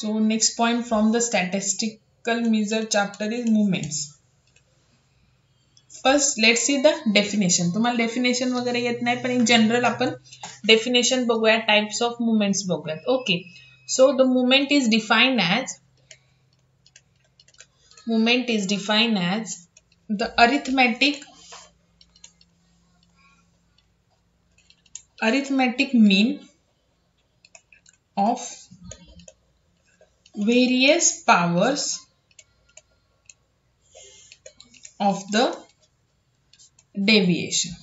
So next point from the statistical measure chapter is movements. First let's see the definition. तुम्हाला definition वगैरे येत नाही पण in general आपण definition बघूया, types of movements बघूया. Okay, so the movement is defined as the arithmetic mean of various powers of the deviation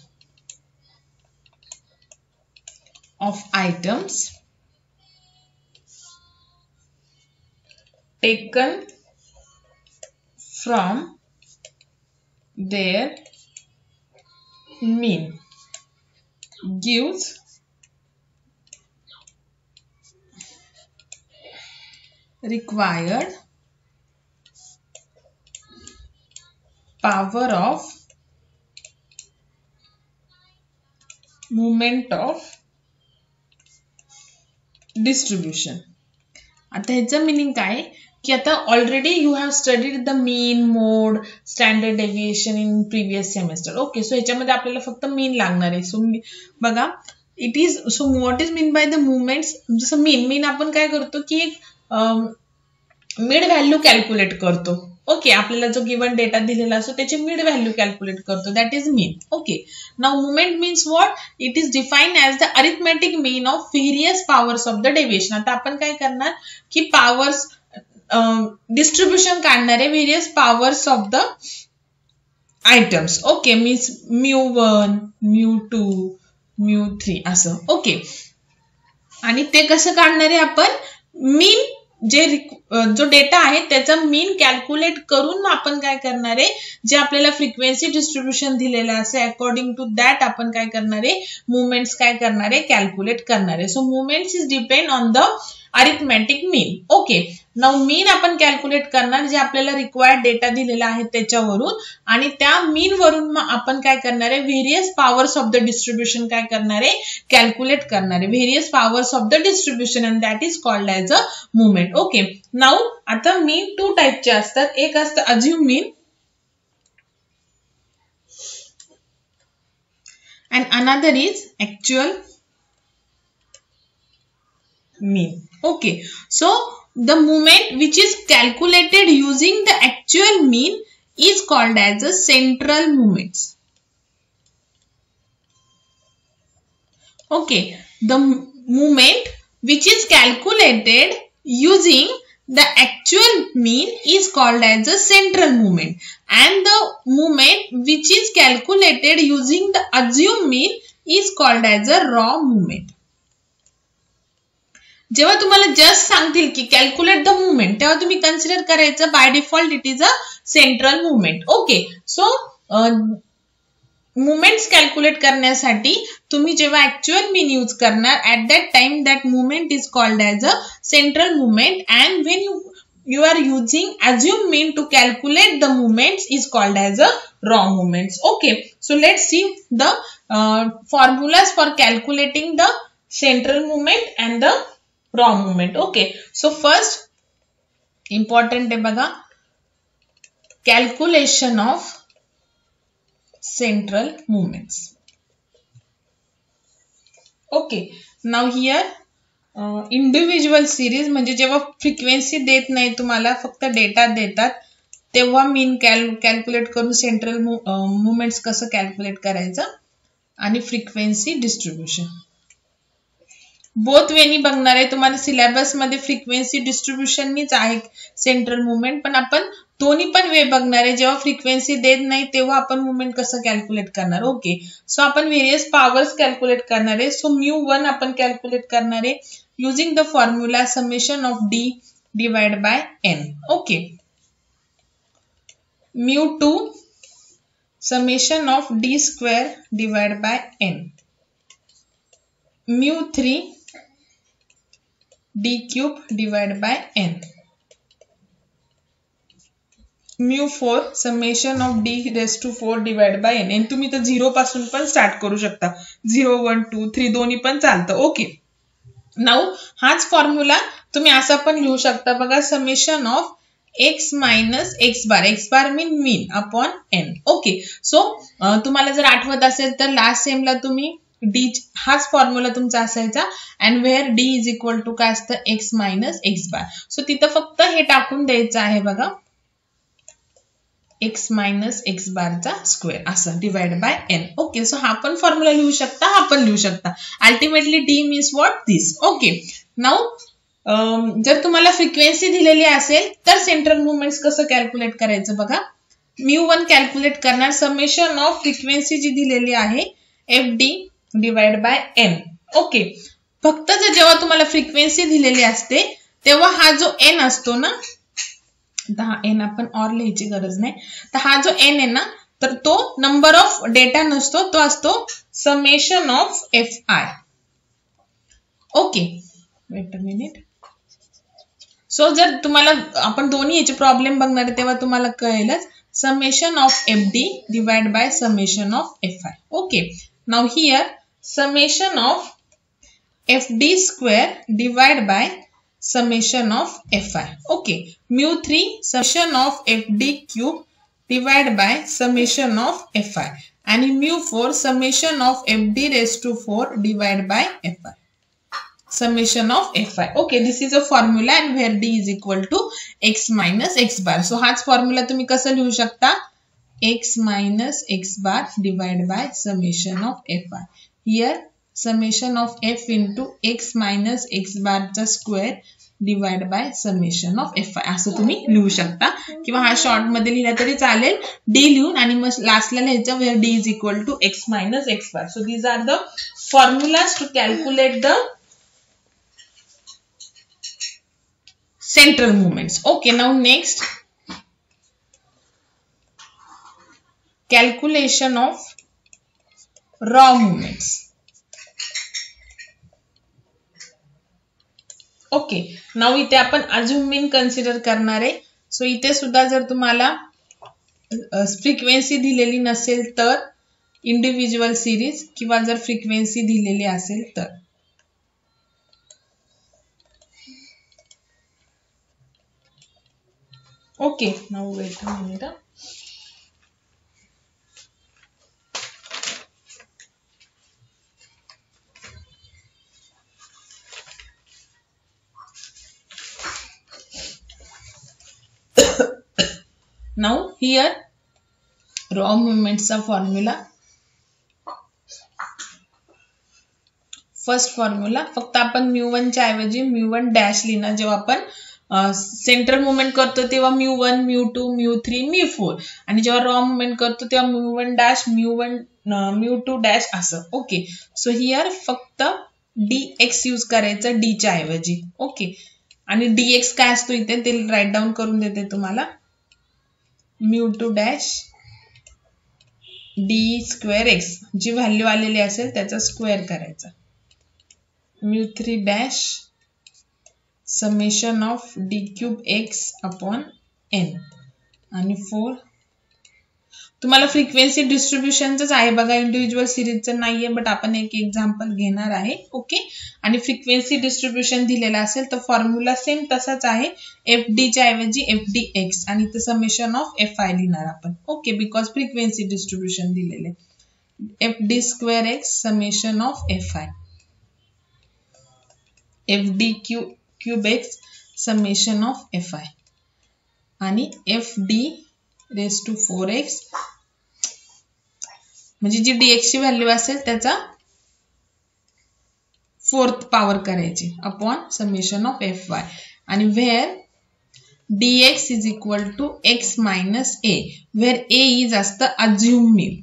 of items taken from their mean gives required power of movement of distribution. आता ह्याचं meaning काय की आता already you have studied the mean, mode, standard deviation in previous semester. Okay, so ह्याच्यामध्ये आपल्याला फक्त मीन लागणार आहे. सो बघा it is, so what is mean by the movements. जसं मीन आपण काय करतो की एक मिड व्हॅल्यू कॅल्क्युलेट करतो. ओके, आपल्याला जो गिवन डेटा दिलेला असतो त्याची मिड व्हॅल्यू कॅल्क्युलेट करतो, that is mean. Okay, now movement means what, it is defined as the arithmetic mean of various powers of the deviation. आता आपण काय करणार की पॉवर्स डिस्ट्रीब्युशन काढणार आहे various powers of the items. Okay, means μ1, μ2, μ3 असं. Okay, आणि ते कसं काढणार आहे आपण, मीन जो डेटा आहे त्याचा मीन कॅल्क्युलेट करून आपण काय करणार आहे, जे आपल्याला फ्रिक्वेन्सी डिस्ट्रीब्युशन दिलेलं असे अकॉर्डिंग टू दॅट आपण काय करणार आहे, मुवमेंट्स काय करणार आहे, कॅल्क्युलेट करणार आहे. So movements is depend on the arithmetic mean. Okay, now mean आपण कॅल्क्युलेट करणार जे आपल्याला रिक्वायर्ड डेटा दिलेला आहे त्याच्यावरून, आणि त्या मीन वरून आपण काय करणार आहे, various powers of the distribution काय करणार आहे, कॅल्क्युलेट करणार आहे, various powers of the distribution, and that is called as a movement. Okay, now आता मीन टू टाइपचे असतात. एक असतं assume mean and another is actual mean. Okay, so the movement which is calculated using the actual mean is called as the central movements. Okay, the movement which is calculated using the actual mean is called as the central movement, and the movement which is calculated using the assumed mean is called as a raw movement. जेव्हा तुम्हाला just सांगतील की calculate the movement, तेव्हा तुम्ही consider करायचं by default it is a central movement. Okay, so movements calculate करण्यासाठी तुम्ही जेव्हा ऍक्च्युअल मीन यूज करणार, at that time that movement is called as a central movement, and when you are using assumed mean to calculate the movements is called as a raw movements. Okay, so let's see the formulas for calculating the central movement and the raw movement. Okay, so first important आहे बघा, calculation of central movements. Okay, now here individual series म्हणजे जेव्हा frequency देत नाही तुम्हाला, फक्त data देतात, तेव्हा मीन कॅल्क्युलेट करून सेंट्रल मुवमेंट्स कसं कॅल्क्युलेट करायचं, आणि फ्रिक्वेन्सी डिस्ट्रीब्युशन बोथ वेनी बघणार आहे. तुम्हाला सिलेबस मध्ये फ्रिक्वेन्सी डिस्ट्रीब्युशननीच आहे सेंट्रल मुवमेंट, पण आपण दोन्ही पण वे बघणार आहे. जेव्हा फ्रिक्वेन्सी देत नाही तेव्हा आपण मुवमेंट कसं कॅल्क्युलेट करणार. ओके, सो आपण व्हेरियस पॉवर्स कॅल्क्युलेट करणार आहे. सो μ1 आपण कॅल्क्युलेट करणार आहे using the formula summation of d divided by n. Okay, μ2 summation of d square divided by n, μ3 d cube divided by n, μ4 summation of d raised to 4 divided by n. आणि तुम्ही तर 0 पासून पण start करू शकता, 0, 1, 2, 3 दोन्ही पण चालतं. ओके, नाउ हाच फॉर्म्युला तुम्ही असं पण लिहू शकता बघा, summation of x minus x bar mean upon n. Okay, so तुम्हाला जर आठवत असेल तर लास्ट सेमला तुम्ही डी हाच फॉर्म्युला तुमचा असायचा, and where d is equal to काय असतं, x minus x bar. So तिथं फक्त हे टाकून द्यायचं आहे बघा, एक्स मायनस एक्स बारचा स्क्वेअर असं divide by n. Okay, so हा पण फॉर्म्युला लिहू शकता, हा पण लिहू शकता. Ultimately d means what, this. Okay, now जर तुम्हाला फ्रिक्वेन्सी दिलेली असेल तर सेंट्रल मुवमेंट्स कसं कॅल्क्युलेट करायचं बघा. μ1 कॅल्क्युलेट करणार, समेशन ऑफ फ्रिक्वेन्सी जी दिलेली आहे f d divide by n. Okay, फक्त जर जेव्हा तुम्हाला फ्रिक्वेन्सी दिलेली असते तेव्हा हा जो एन असतो ना, हा एन आपण ऑर लिहायची गरज नाही, तर हा जो एन आहे ना, तर तो नंबर ऑफ डेटा नसतो, तो असतो summation of F I. Okay, weight a minute. So जर तुम्हाला आपण दोन्ही याचे प्रॉब्लेम बघणार आहे तेव्हा तुम्हाला कळेलच, summation of F d divide by summation of F I. Okay, now here summation of F D square divide by summation of fi. Okay, mu3 summation of fd cube divided by summation of fi, and mu4 summation of fd raised to 4 divided by fi, summation of fi. Okay, this is a formula and where d is equal to x minus x bar. So हाच formula तुम्ही कसं लिहू शकता, x minus x bar divided by summation of fi. Here summation of f into x minus x bar चा square divide by summation of F I असं तुम्ही लिहू शकता, किंवा हा शॉर्ट मध्ये लिहिला तरी चालेल, डी लिहून आणि मग लास्टला लिहायचं where d is equal to x minus x bar. So these are the formulas to calculate the central movements. Okay, now next, calculation of raw movements. Okay, now इथे आपण अजून मीन कन्सिडर करणार आहे. सो इथे सुद्धा जर तुम्हाला फ्रिक्वेन्सी दिलेली नसेल तर इंडिव्हिज्युअल सिरीज, किंवा जर फ्रिक्वेन्सी दिलेली असेल तर. Okay, now weight a minute. Now here raw movements चा फॉर्म्युला. फर्स्ट फॉर्म्युला फक्त आपण μ1 च्या ऐवजी μ1 डॅश लिहिणार. जेव्हा आपण सेंट्रल मुवमेंट करतो तेव्हा μ1 μ2 μ3 μ4, आणि जेव्हा रॉ मुवमेंट करतो तेव्हा μ1 डॅश μ1 μ2 डॅश असं. ओके, सो हियर फक्त dx यूज करायचं d च्या ऐवजी. ओके, आणि dx काय असतो इथे ते राईट डाऊन करून देते तुम्हाला. μ2 डॅश डी स्क्वेअर एक्स, जी व्हॅल्यू आलेली असेल त्याचा स्क्वेअर करायचा. μ3 dash summation of D cube X upon N, आणि 4 तुम्हाला फ्रिक्वेन्सी डिस्ट्रीब्युशनच आहे बघा, इंडिव्हिज्युअल सिरीजचं नाहीये, बट आपण एक एक्झाम्पल घेणार आहे. ओके, आणि फ्रिक्वेन्सी डिस्ट्रीब्युशन दिलेला असेल तर फॉर्म्युला सेम तसाच आहे, एफ डी च्या ऐवजी एफ डी एक्स, आणि इथे समेशन ऑफ एफ आय लिहिणार आपण. ओके, बिकॉज फ्रिक्वेन्सी डिस्ट्रीब्युशन दिलेले, F D square X summation of F I, F D cube X summation of F I, आणि F D raise to 4x, म्हणजे जी dx ची value असेल त्याचा 4th power करायची upon summation of fy, आणि where dx is equal to x minus a, where a is असतं assume mean.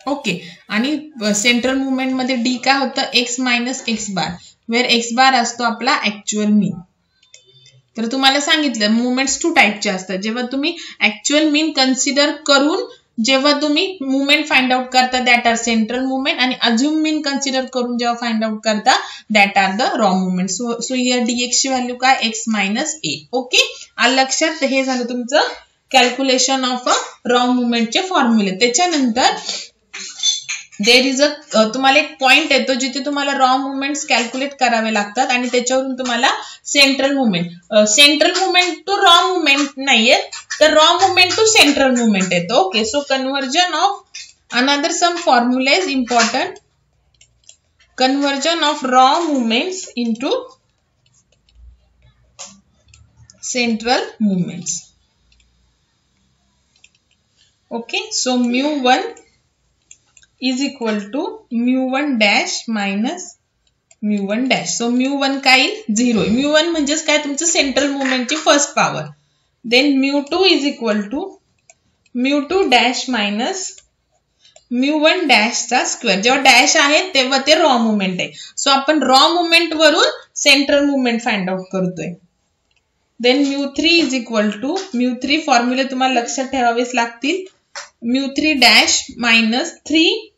Okay, आणि central movement मध्ये d काय होतं, x minus x bar, where x bar असतो आपला ऍक्च्युअल मीन. तर तुम्हाला सांगितलं मुवमेंट्स 2 टाइपचे असतात. जेव्हा तुम्ही ऍक्च्युअल मीन कन्सिडर करून जेव्हा तुम्ही मुवमेंट फाइंड आउट करता दॅट आर सेंट्रल मुवमेंट, आणि अज्युम मीन कन्सिडर करून जेव्हा फाइंड आउट करता that are the raw movement. So here dx ची व्हॅल्यू काय, x मायनस a. ओके, आलं लक्षात. हे झालं तुमचं कॅल्क्युलेशन ऑफ अ रॉ मुवमेंटचे फॉर्म्युले. त्याच्यानंतर देर इज तुम्हाला एक पॉइंट येतो जिथे तुम्हाला रॉ मुवमेंट्स कॅल्क्युलेट करावे लागतात आणि त्याच्यावरून तुम्हाला central movement to raw movement नाहीये, तर raw movement to central movement येतो. Okay, so conversion of another some formula is important. Conversion of raw movements into central movements. Okay, so mu1 is equal to mu1 dash minus mu1 dash. So mu1 काय 0. mu1 म्हणजेच काय तुमचं central मुवमेंटची first power. Then mu2 is equal to mu2 dash minus mu1 dash चा square. जेव्हा dash आहे तेव्हा ते रॉ मुवमेंट आहे. सो आपण रॉ मुवमेंट वरून सेंट्रल मुवमेंट फाइंड आउट करतोय. Then mu3 is equal to mu3 फॉर्म्युले तुम्हाला लक्षात ठेवावेच लागतील. mu3 dash minus 3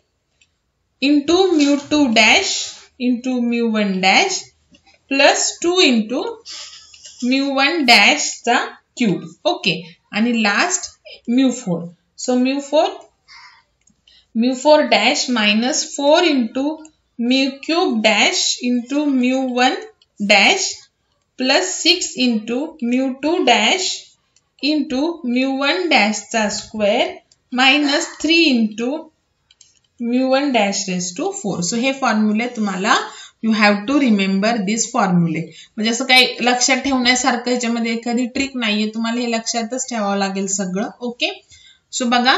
into mu2 dash into mu1 dash plus 2 into mu1 dash चा क्यूब. ओके, आणि last mu4. So mu4 dash minus 4 into mu cube dash into mu1 dash plus 6 into mu2 dash into mu1 dash चा square minus 3 into mu1 dash raised to 4. So हे फॉर्म्युले तुम्हाला you have to remember this formula. म्हणजे असं काही लक्षात ठेवण्यासारखं याच्यामध्ये एखादी trick नाहीये, तुम्हाला हे लक्षातच ठेवावं लागेल सगळं. ओके, सो बघा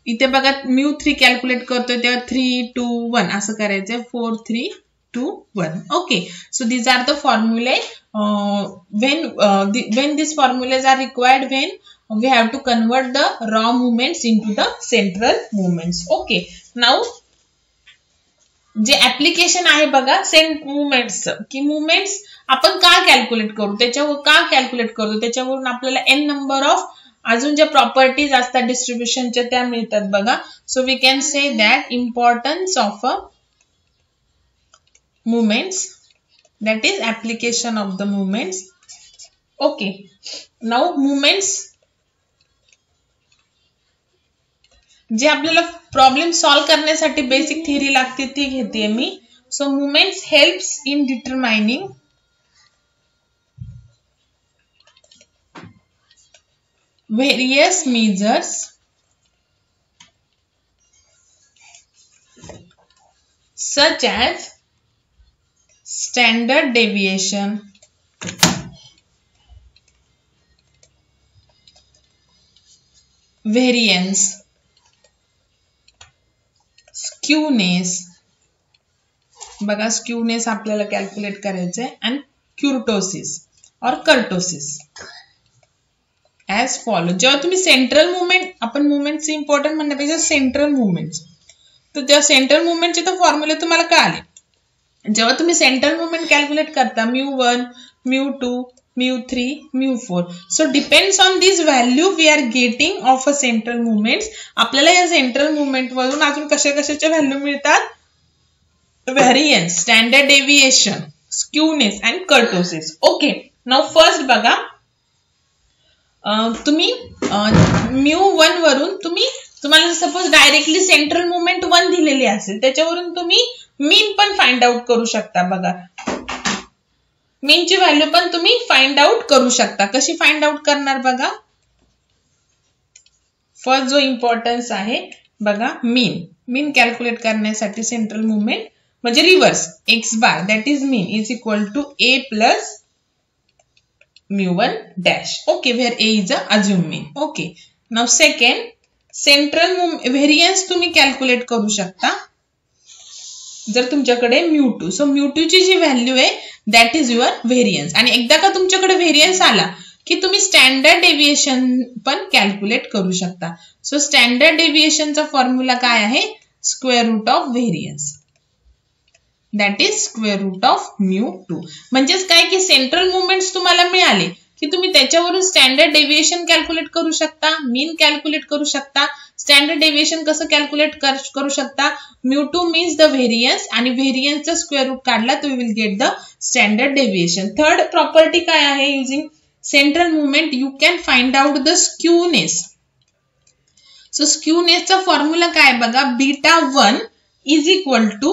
इथे बघा mu3 कॅल्क्युलेट करतोय तेव्हा 3 2 1 असं करायचंय. 4 3 2 1. Okay, so these are the formulae when these formulas are required when we have to convert the raw movements into the central movements. Okay, now जे ऍप्लिकेशन आहे बघा सेंट मुवमेंट्स की मुवमेंट्स आपण का कॅल्क्युलेट करू, त्याच्यावरून आपल्याला n नंबर ऑफ अजून ज्या प्रॉपर्टीज असतात डिस्ट्रीब्युशनच्या त्या मिळतात बघा. So we can say that importance of a movements, that is application of the movements. Okay, now movements जे आपल्याला प्रॉब्लेम सॉल्व करण्यासाठी बेसिक थिअरी लागते ती घेते मी. So movements helps in determining various measures such as standard deviation, variance, skewness. बघा skewness आपल्याला calculate करायचंय आणि कुर्टोसिस और कर्टोसिस as follow. जेव्हा तुम्ही सेंट्रल मुवमेंट, आपण मुवमेंटचे इम्पॉर्टंट म्हणण्यापेक्षा सेंट्रल मुवमेंट, तर त्या सेंट्रल मुवमेंटचे तर फॉर्म्युले तुम्हाला कळाले. जेव्हा तुम्ही सेंट्रल मुवमेंट कॅल्क्युलेट करता mu1 mu2 mu3 mu4, so depends on this value we are getting of a central movement. आपल्याला या सेंट्रल मुवमेंट वरून अजून कशाच्या व्हॅल्यू मिळतात, variance, standard deviation, skewness and kurtosis. Okay, now first बघा तुम्ही mu1 वरून तुम्हाला सपोज डायरेक्टली सेंट्रल मुवमेंट 1 दिलेली असेल त्याच्यावरून तुम्ही मीन पण फाइंड आउट करू शकता. बघा मीनची व्हॅल्यू पण तुम्ही फाइंड आउट करू शकता. कशी फाइंड आउट करणार बघा, फर्स्ट जो इम्पॉर्टन्स आहे बघा मीन कॅल्क्युलेट करण्यासाठी सेंट्रल मुवमेंट म्हणजे reverse x bar that is mean is equal to a plus mu1 dash. Okay, where a is a assumed mean. Okay, now second central variance तुम्ही calculate करू शकता जर तुमच्याकडे mu2. So mu2 ची जी value आहे that is your variance. आणि एकदा का तुमच्याकडे व्हेरियन्स आला की तुम्ही स्टँडर्ड डेव्हिएशन पण कॅल्क्युलेट करू शकता. सो स्टँडर्ड डेव्हिएशनचा फॉर्म्युला काय आहे, square root of variance, that is square root of mu2. म्हणजेच काय की सेंट्रल मुवमेंट्स तुम्हाला मिळाले की तुम्ही त्याच्यावरून स्टँडर्ड डेव्हिएशन कॅल्क्युलेट करू शकता, मीन कॅल्क्युलेट करू शकता. स्टँडर्ड डेव्हिएशन कसं कॅल्क्युलेट करू शकता, mu2 मीन्स द व्हेरियन्स आणि व्हेरियन्सचा स्क्वेअर रूट काढला तर you will get the standard deviation. Third property काय आहे, using central movement you can find out the skewness. So स्क्यूनेसचा फॉर्म्युला काय बघा, बीटा 1 इज इक्वल टू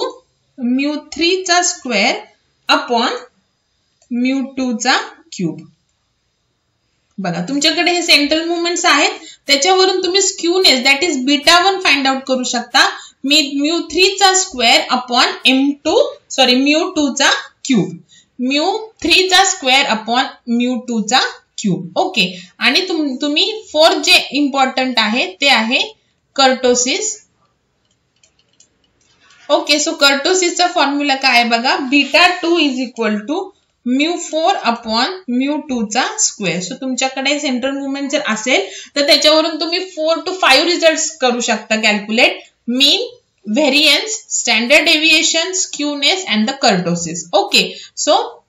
μ3 चा स्क्वेअर अपॉन μ2 चा क्यूब. बघा तुमच्याकडे हे सेंट्रल मुवमेंट्स आहेत, त्याच्यावरून तुम्ही skewness that is β1 find out करू शकता. μ3 चा स्क्वेअर अपॉन μ2 चा क्यूब. μ3 चा स्क्वेअर अपॉन μ2 चा क्यूब. ओके. आणि तुम्ही फोर्थ जे इम्पॉर्टंट आहे ते आहे कर्टोसिस. ओके. सो कर्टोसिसचा फॉर्म्युला काय आहे बघा, β2 इज इक्वल टू μ4 अपॉन μ2 चा स्क्वेअर. सो तुमच्याकडे सेंट्रल मुवमेंट जर असेल तर त्याच्यावरून तुम्ही 4 to 5 रिझल्ट्स करू शकता calculate. Mean, variance, standard deviation, skewness and the kurtosis. Okay. So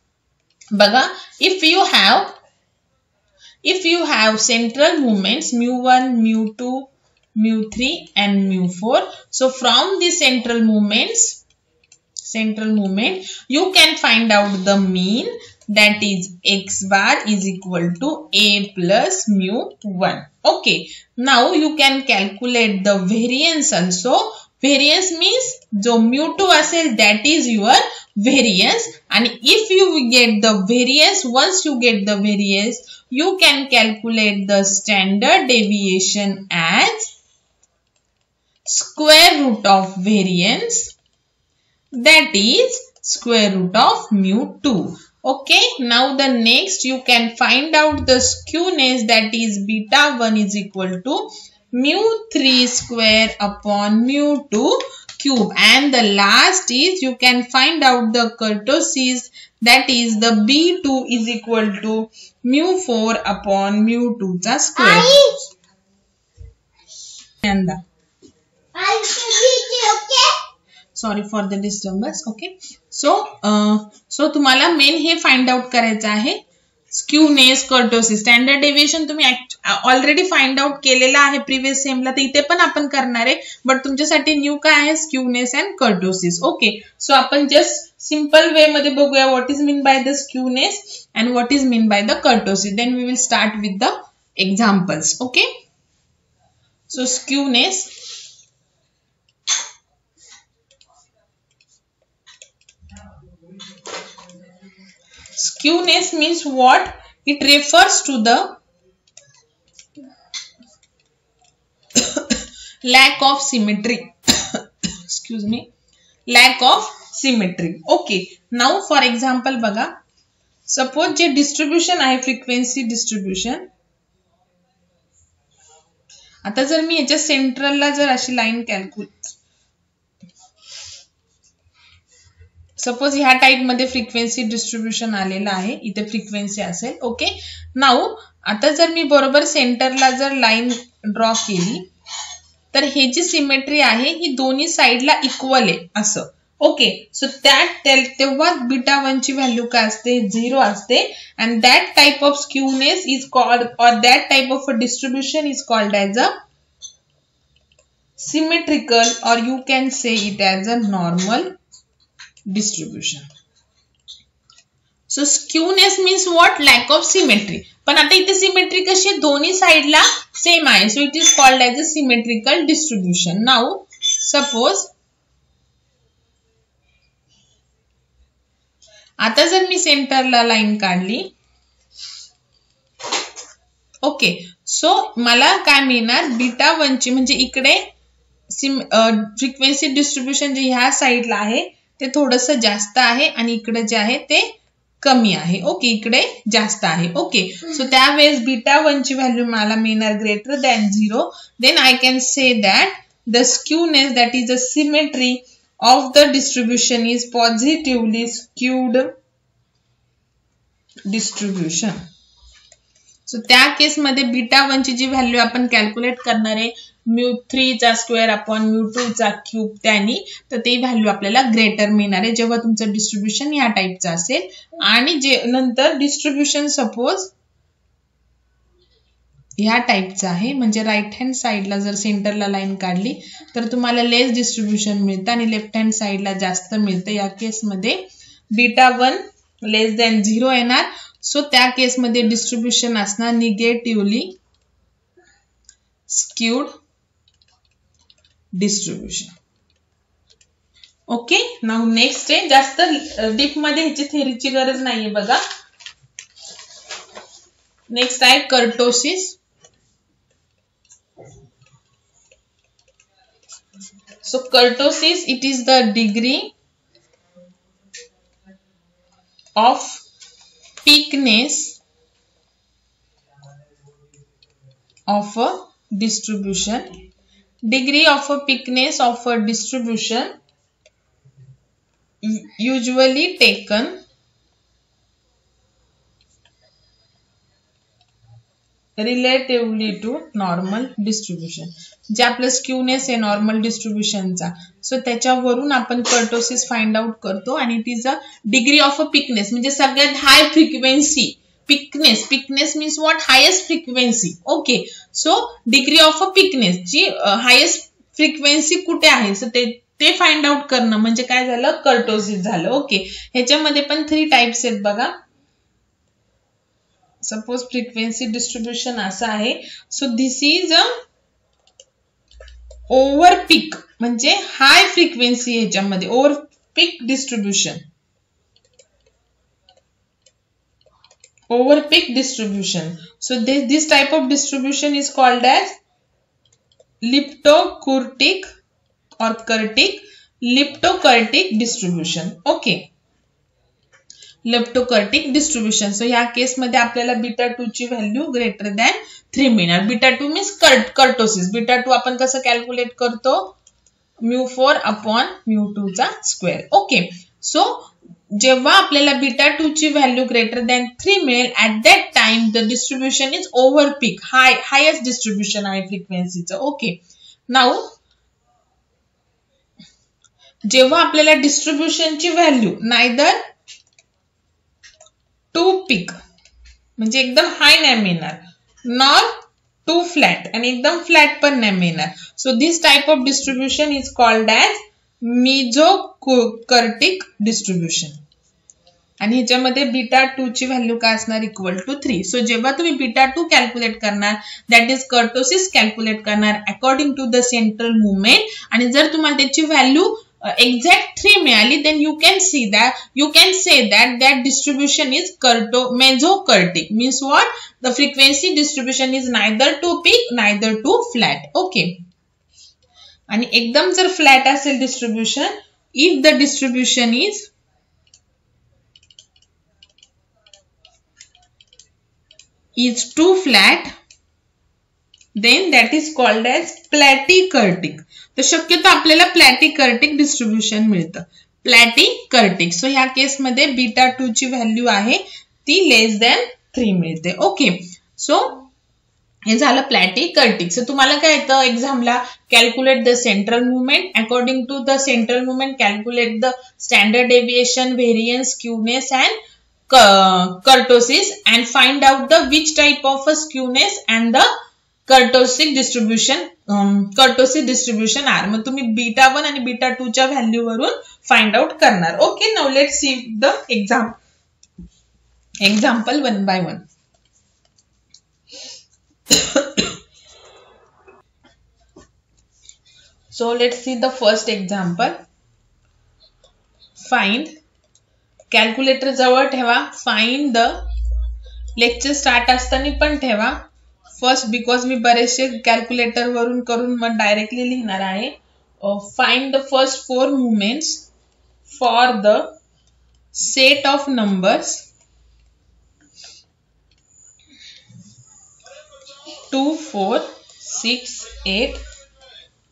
बघा, if you have central movements μ1, μ2, μ3 and μ4, so from the central movement you can find out the mean, that is x bar is equal to a plus μ1. Okay. Now you can calculate the variance also. Variance means जो μ2 असेल that is your variance, and if you get the variance, once you get the variance, you can calculate the standard deviation as square root of variance, that is square root of μ2. Okay. Now the next you can find out the skewness, that is β1 is equal to μ3 square upon μ2 cube, and the last is you can find out the kurtosis, that is the b2 is equal to μ4 upon μ2 चा square. Sorry for the disturbance. Okay. So तुम्हाला main हे find out करायचं आहे, skewness, kurtosis. Standard deviation तुम्ही already find out केलेला आहे previous Semla, तर इथे पण आपण करणार आहे, बट तुमच्यासाठी न्यू काय आहे, skewness and kurtosis. Okay. So आपण जस्ट सिंपल वे मध्ये बघूया what is mean by the skewness and what is mean by the kurtosis. Then we will start with the examples. Okay. So skewness, skewness means what? It refers to the lack of symmetry. Excuse me. Lack of symmetry. Okay. Now for example बघा, suppose जे distribution आहे frequency distribution. आता जर मी याच्या सेंट्रलला जर अशी line calculate, suppose ह्या type मध्ये फ्रिक्वेन्सी डिस्ट्रीब्यूशन आलेला आहे, इथे फ्रिक्वेन्सी असेल. ओके. नाउ आता जर मी बरोबर सेंटरला जर लाईन ड्रॉ केली तर हे जी सिमेट्री आहे ही दोन्ही साइडला इक्वल आहे असं. ओके. सो तेव्हा β1 ची व्हॅल्यू काय असते, 0 असते. And that type of skewness is called, और that type of distribution is called as a symmetrical, और you can say it as a normal distribution. So skewness means what? Lack of symmetry. पण आता इथे symmetry कशी आहे, दोन्ही साइडला same आहे, so it is called as a symmetrical distribution. Now suppose आता जर मी सेंटरला लाईन काढली, ओके, सो मला काय मिळणार, β1 ची म्हणजे इकडे फ्रिक्वेन्सी डिस्ट्रीब्यूशन जे ह्या साइडला आहे ते थोडंसं जास्त आहे आणि इकडे जे आहे ते कमी आहे. ओके. इकडे जास्त आहे. ओके. सो त्यावेळेस β1 ची व्हॅल्यू मला मिळणार greater than 0. Then I can say that the skewness, that is the symmetry of the distribution, is positively skewed distribution. So त्या केस मध्ये β1 ची जी व्हॅल्यू आपण कॅल्क्युलेट करणार आहे μ3 चा स्क्वेअर अपॉन μ2 चा क्यूब त्यानी, तर ते व्हॅल्यू आपल्याला ग्रेटर मिळणार आहे जेव्हा तुमचं डिस्ट्रीब्यूशन या टाइपचं असेल. आणि जे नंतर डिस्ट्रीब्यूशन सपोज या टाइपचं आहे, म्हणजे राईट हँड साइडला जर सेंटरला लाईन काढली तर तुम्हाला लेस डिस्ट्रीब्यूशन मिळतं आणि लेफ्ट हँड साइडला जास्त मिळतं. या केसमध्ये β1 लेस दॅन 0 येणार. सो त्या केसमध्ये डिस्ट्रीब्यूशन असणार negatively skewed distribution. Okay, now next आहे, जास्त डीप मध्ये ह्याची थेअरीची गरज नाहीये बघा. नेक्स्ट आहे kurtosis. So kurtosis, it is the degree of thickness of a distribution. Degree of a thickness of a distribution usually taken relatively to normal distribution. जे आपलं स्क्यूनेस आहे नॉर्मल डिस्ट्रीब्युशनचा, सो त्याच्यावरून आपण कर्टोसिस फाइंड आउट करतो आणि it is a degree of a peakness, म्हणजे सगळ्यात high frequency. Peakness means what? Highest frequency. Okay, so degree of a peakness, जी हायेस्ट फ्रिक्वेन्सी कुठे आहे, सो ते फाइंड आउट करणं म्हणजे काय झालं? कर्टोसिस झालं. ओके, ह्याच्यामध्ये पण 3 टाइप्स आहेत बघा. सपोज फ्रिक्वेन्सी डिस्ट्रीब्युशन असं आहे, so this is a over peak, म्हणजे हाय फ्रिक्वेन्सी ह्याच्यामध्ये over peak distribution. Over peak distribution. So this type of distribution is called as leptokurtic और kurtic. Leptokurtic distribution. Okay, leptokurtic distribution. So ह्या case मध्ये आपल्याला β2 ची value greater than 3 मिळणार. β2 means kurtosis. β2 आपण कसं कॅल्क्युलेट करतो? μ4 अपॉन μ2 चा स्क्वेअर. ओके, सो जेव्हा आपल्याला β2 ची व्हॅल्यू ग्रेटर दॅन 3 मिळेल, at that time the distribution is over peak, highest distribution आहे फ्रिक्वेन्सीचं. ओके, नाउ जेव्हा आपल्याला डिस्ट्रीब्युशनची व्हॅल्यू नायदर टू पीक म्हणजे एकदम हाय नाही मिळणार, नॉर टू फ्लॅट आणि एकदम फ्लॅट पण नाही मिळणार. So this type of distribution is called as mesokurtic distribution. आणि ह्याच्यामध्ये β2 ची व्हॅल्यू काय असणार? Equal to 3. सो जेव्हा तुम्ही β2 कॅल्क्युलेट करणार, दॅट इज कर्टोसिस कॅल्क्युलेट करणार according to the central movement, आणि जर तुम्हाला त्याची व्हॅल्यू exact 3 मिळाली, then you can say that that distribution is mesokurtic. Means what? The frequency distribution is neither too peak neither too flat. Okay, आणि एकदम जर flat असेल distribution, if the distribution is too flat, then that is called as platykurtic. तर शक्यतो आपल्याला प्लॅटिकर्टिक distribution मिळतं. प्लॅटिकर्टिक. So ह्या केसमध्ये β2 ची व्हॅल्यू आहे ती लेस दॅन 3 मिळते. ओके, सो हे झालं प्लॅटिकर्टिक. सो तुम्हाला काय येतं एक्झामला? Calculate the central movement, according to the central movement calculate the standard deviation, variance, skewness and kurtosis, and find out the which type of a skewness and the kurtosic distribution are. मग तुम्ही β1 आणि β2 च्या value वरून find out करणार. Okay, now let's see the example one by one. So let's see the first example. Find, calculator जवळ ठेवा. Find the, lecture start असताना पण ठेवा फर्स्ट, बिकॉज मी बरेचसे कॅल्क्युलेटर वरून करून मग डायरेक्टली लिहिणार आहे. Find the first 4 movements for the set of numbers 2, 4, 6, 8.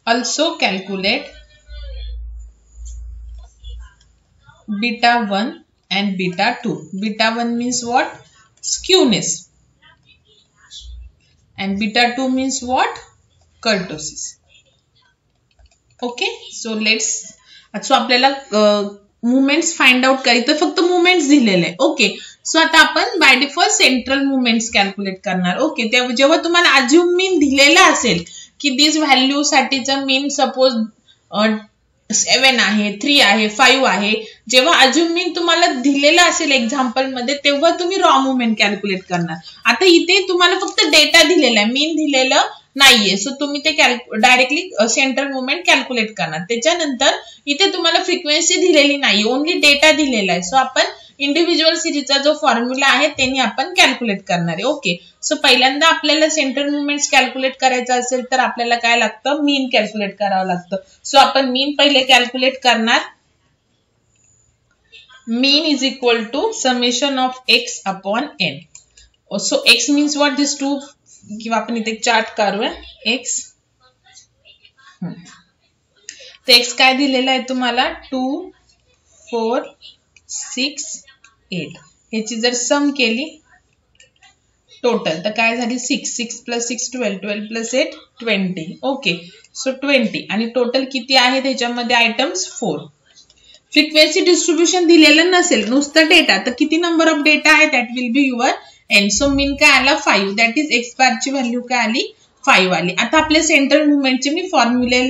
Also calculate β1 and β2. β1 means what? Skewness. And β2 means what? Kurtosis. Okay, so let's, so आपल्याला मुवमेंट्स फाइंड आउट करायचं, फक्त मुवमेंट्स दिलेले आहे. ओके, सो आता आपण by default central movements calculate करणार. Okay, जेव्हा तुम्हाला अज्युम मीन दिलेला असेल की दिस व्हॅल्यू साठीचा मीन सपोज 7 आहे, 3 आहे, 5 आहे, जेव्हा अज्युम मीन तुम्हाला दिलेला असेल एक्झाम्पल मध्ये, तेव्हा तुम्ही रॉ मुवमेंट कॅल्क्युलेट करणार. आता इथे तुम्हाला फक्त डेटा दिलेला आहे, मीन दिलेलं नाहीये. सो तुम्ही ते डायरेक्टली सेंटर मुवमेंट कॅल्क्युलेट करणार. त्याच्यानंतर इथे तुम्हाला फ्रिक्वेन्सी दिलेली नाही, ओनली डेटा दिलेला आहे. सो आपण इंडिव्हिज्युअल सिरीजचा जो फॉर्म्युला आहे त्यांनी आपण कॅल्क्युलेट करणार आहे. ओके, सो पहिल्यांदा आपल्याला सेंटर मुवमेंट्स कॅल्क्युलेट करायचं असेल तर आपल्याला काय लागतं, मीन कॅल्क्युलेट करावं लागतं. सो आपण मीन पहिले कॅल्क्युलेट करणार. Mean is equal to summation of x upon N. So X means what, this two, किंवा आपण इथे चार्ट काढूया. एक्स, तर एक्स काय दिलेला आहे तुम्हाला, 2, 4, 6, 8. ह्याची जर सम केली टोटल तर काय झाली, 6, 6 + 6 12, 12 + 8 20. Okay, so 20. आणि टोटल किती आहे त्याच्यामध्ये आयटम्स, 4. फ्रिक्वेन्सी डिस्ट्रीब्युशन दिलेलं नसेल, नुसतं डेटा, तर किती नंबर ऑफ डेटा आहे, that will be your n. So mean काय आला 5, दॅट इज एक्स बारची व्हॅल्यू काय आली, 5 आली. आता आपल्या सेंटर मुवमेंटचे मी फॉर्म्युले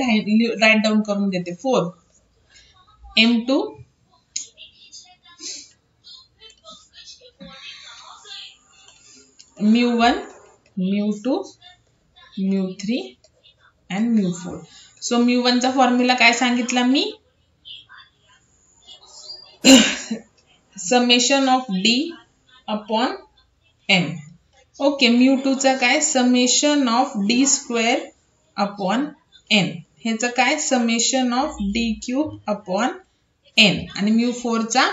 राईट डाऊन करून देते. 4 m2 μ1 μ2 μ3 and μ4. सो μ1 चा फॉर्म्युला काय सांगितला मी, summation of D upon M. Okay, μ2 चा काय, summation of D square upon N. ह्याचं काय, summation of D cube upon N. आणि μ4 चा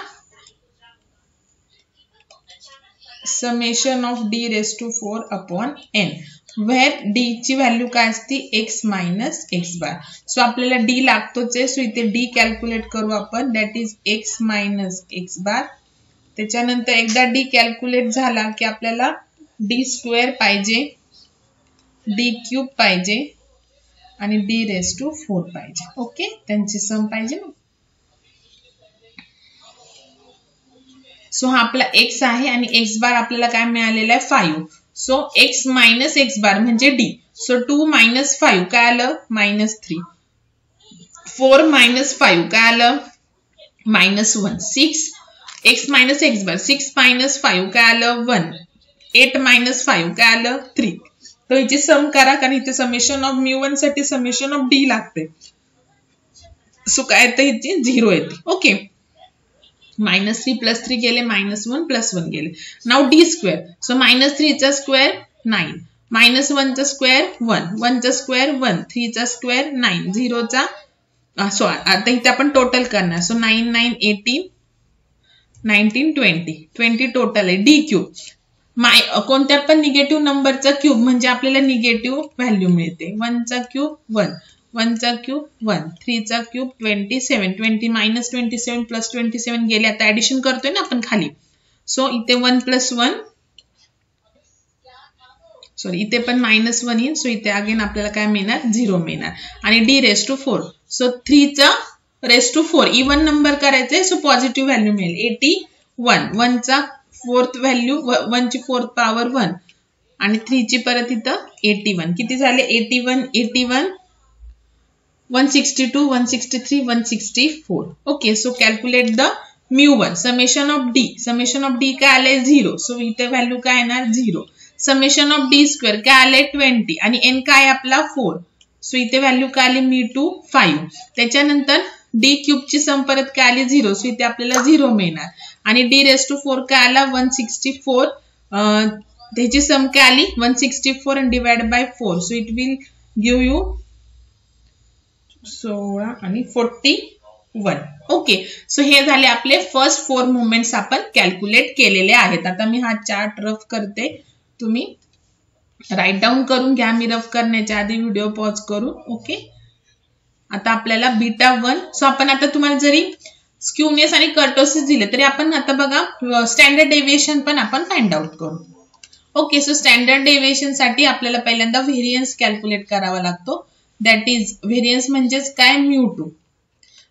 summation of D raise to 4 upon N, where D ची व्हॅल्यू काय असते, X minus x bar. So आपल्याला डी लागतोच आहे. सो इथे डी कॅल्क्युलेट करू आपण, that is X minus x bar. त्याच्यानंतर एकदा डी कॅल्क्युलेट झाला की आपल्याला डी स्क्वेअर पाहिजे, डी क्यूब पाहिजे आणि डी रेस टू 4 पाहिजे. ओके, त्यांची सम पाहिजे ना. सो हा आपला एक्स आहे आणि एक्स बार आपल्याला काय मिळालेला आहे, 5. सो एक्स मायनस एक्स बार म्हणजे डी. सो 2 - 5 काय आलं, -3. 4 - 5 काय आलं, -1. 6 एक्स मायनस एक्स बार, 6 - 5 काय आलं, 1. 8 - 5 काय आलं, 3. तर याची सम करा, कारण इथे समेशन ऑफ μ1 साठी समेशन ऑफ डी लागते. सो काय येतं, ह्याची 0 येते. ओके, -3 + 3 गेले, -1 + 1 गेले. Now D square. सो -3 चा स्क्वेअर 9, -1 चा स्क्वेअर 1, 1 चा स्क्वेअर 1, 3 चा स्क्वेअर 9, 0 चा आता इथे आपण टोटल करणार. सो 9 9 18 19 20 20 टोटल आहे. डी क्यूब, कोणत्या पण निगेटिव्ह नंबरचा क्यूब म्हणजे आपल्याला निगेटिव्ह व्हॅल्यू मिळते. 1 चा क्यूब 1, 1 चा क्यूब 1, 3 चा क्यूब 27, 20 - 27 + 27 गेले. आता ऍडिशन करतोय ना आपण खाली. सो इथे 1 + 1, सॉरी इथे पण -1 येईल. सो इथे अगेन आपल्याला काय मिळणार, 0 मिळणार. आणि डी रेस टू 4. सो 3 चा रेस टू 4 इवन नंबर करायचे. सो पॉझिटिव्ह व्हॅल्यू मिळेल 81. 1 चा 4th व्हॅल्यू, 1 ची 4th पॉवर 1 आणि 3 ची परत इथं 81. किती झाले, 81 81 162 163 164. Okay, so calculate the μ1. Summation of D, summation of D काय आले, 0. सो इथे व्हॅल्यू काय येणार, 0. समेशन ऑफ डी स्क्वेअर काय आले, 20 आणि एन काय आपला 4. सो इथे व्हॅल्यू काय आली, μ2 5. त्याच्यानंतर डी क्यूब ची सम परत काय आली, 0. सो इथे आपल्याला 0 मिळणार. आणि डी रेस टू 4 काय आला, 164. त्याची सम काय आली, 164 आणि divide by 4. So it will give you 16 आणि 41. ओके, सो हे झाले आपले फर्स्ट 4 मुवमेंट्स आपण कॅल्क्युलेट केलेले आहेत. आता मी हा चार्ट रफ करते, तुम्ही राईट डाऊन करून घ्या. मी रफ करण्याच्या आधी व्हिडिओ पॉज करू. ओके, आता आपल्याला β1. सो आपण आता तुम्हाला जरी स्क्यूनेस आणि कर्टोसिस दिले तरी आपण आता बघा स्टँडर्ड डेव्हिएशन पण आपण फाइंड आउट करू. ओके, सो स्टँडर्ड डेव्हिएशन साठी आपल्याला पहिल्यांदा व्हेरियन्स कॅल्क्युलेट करावा लागतो. दॅट इज व्हेरियन्स म्हणजेच काय, μ2.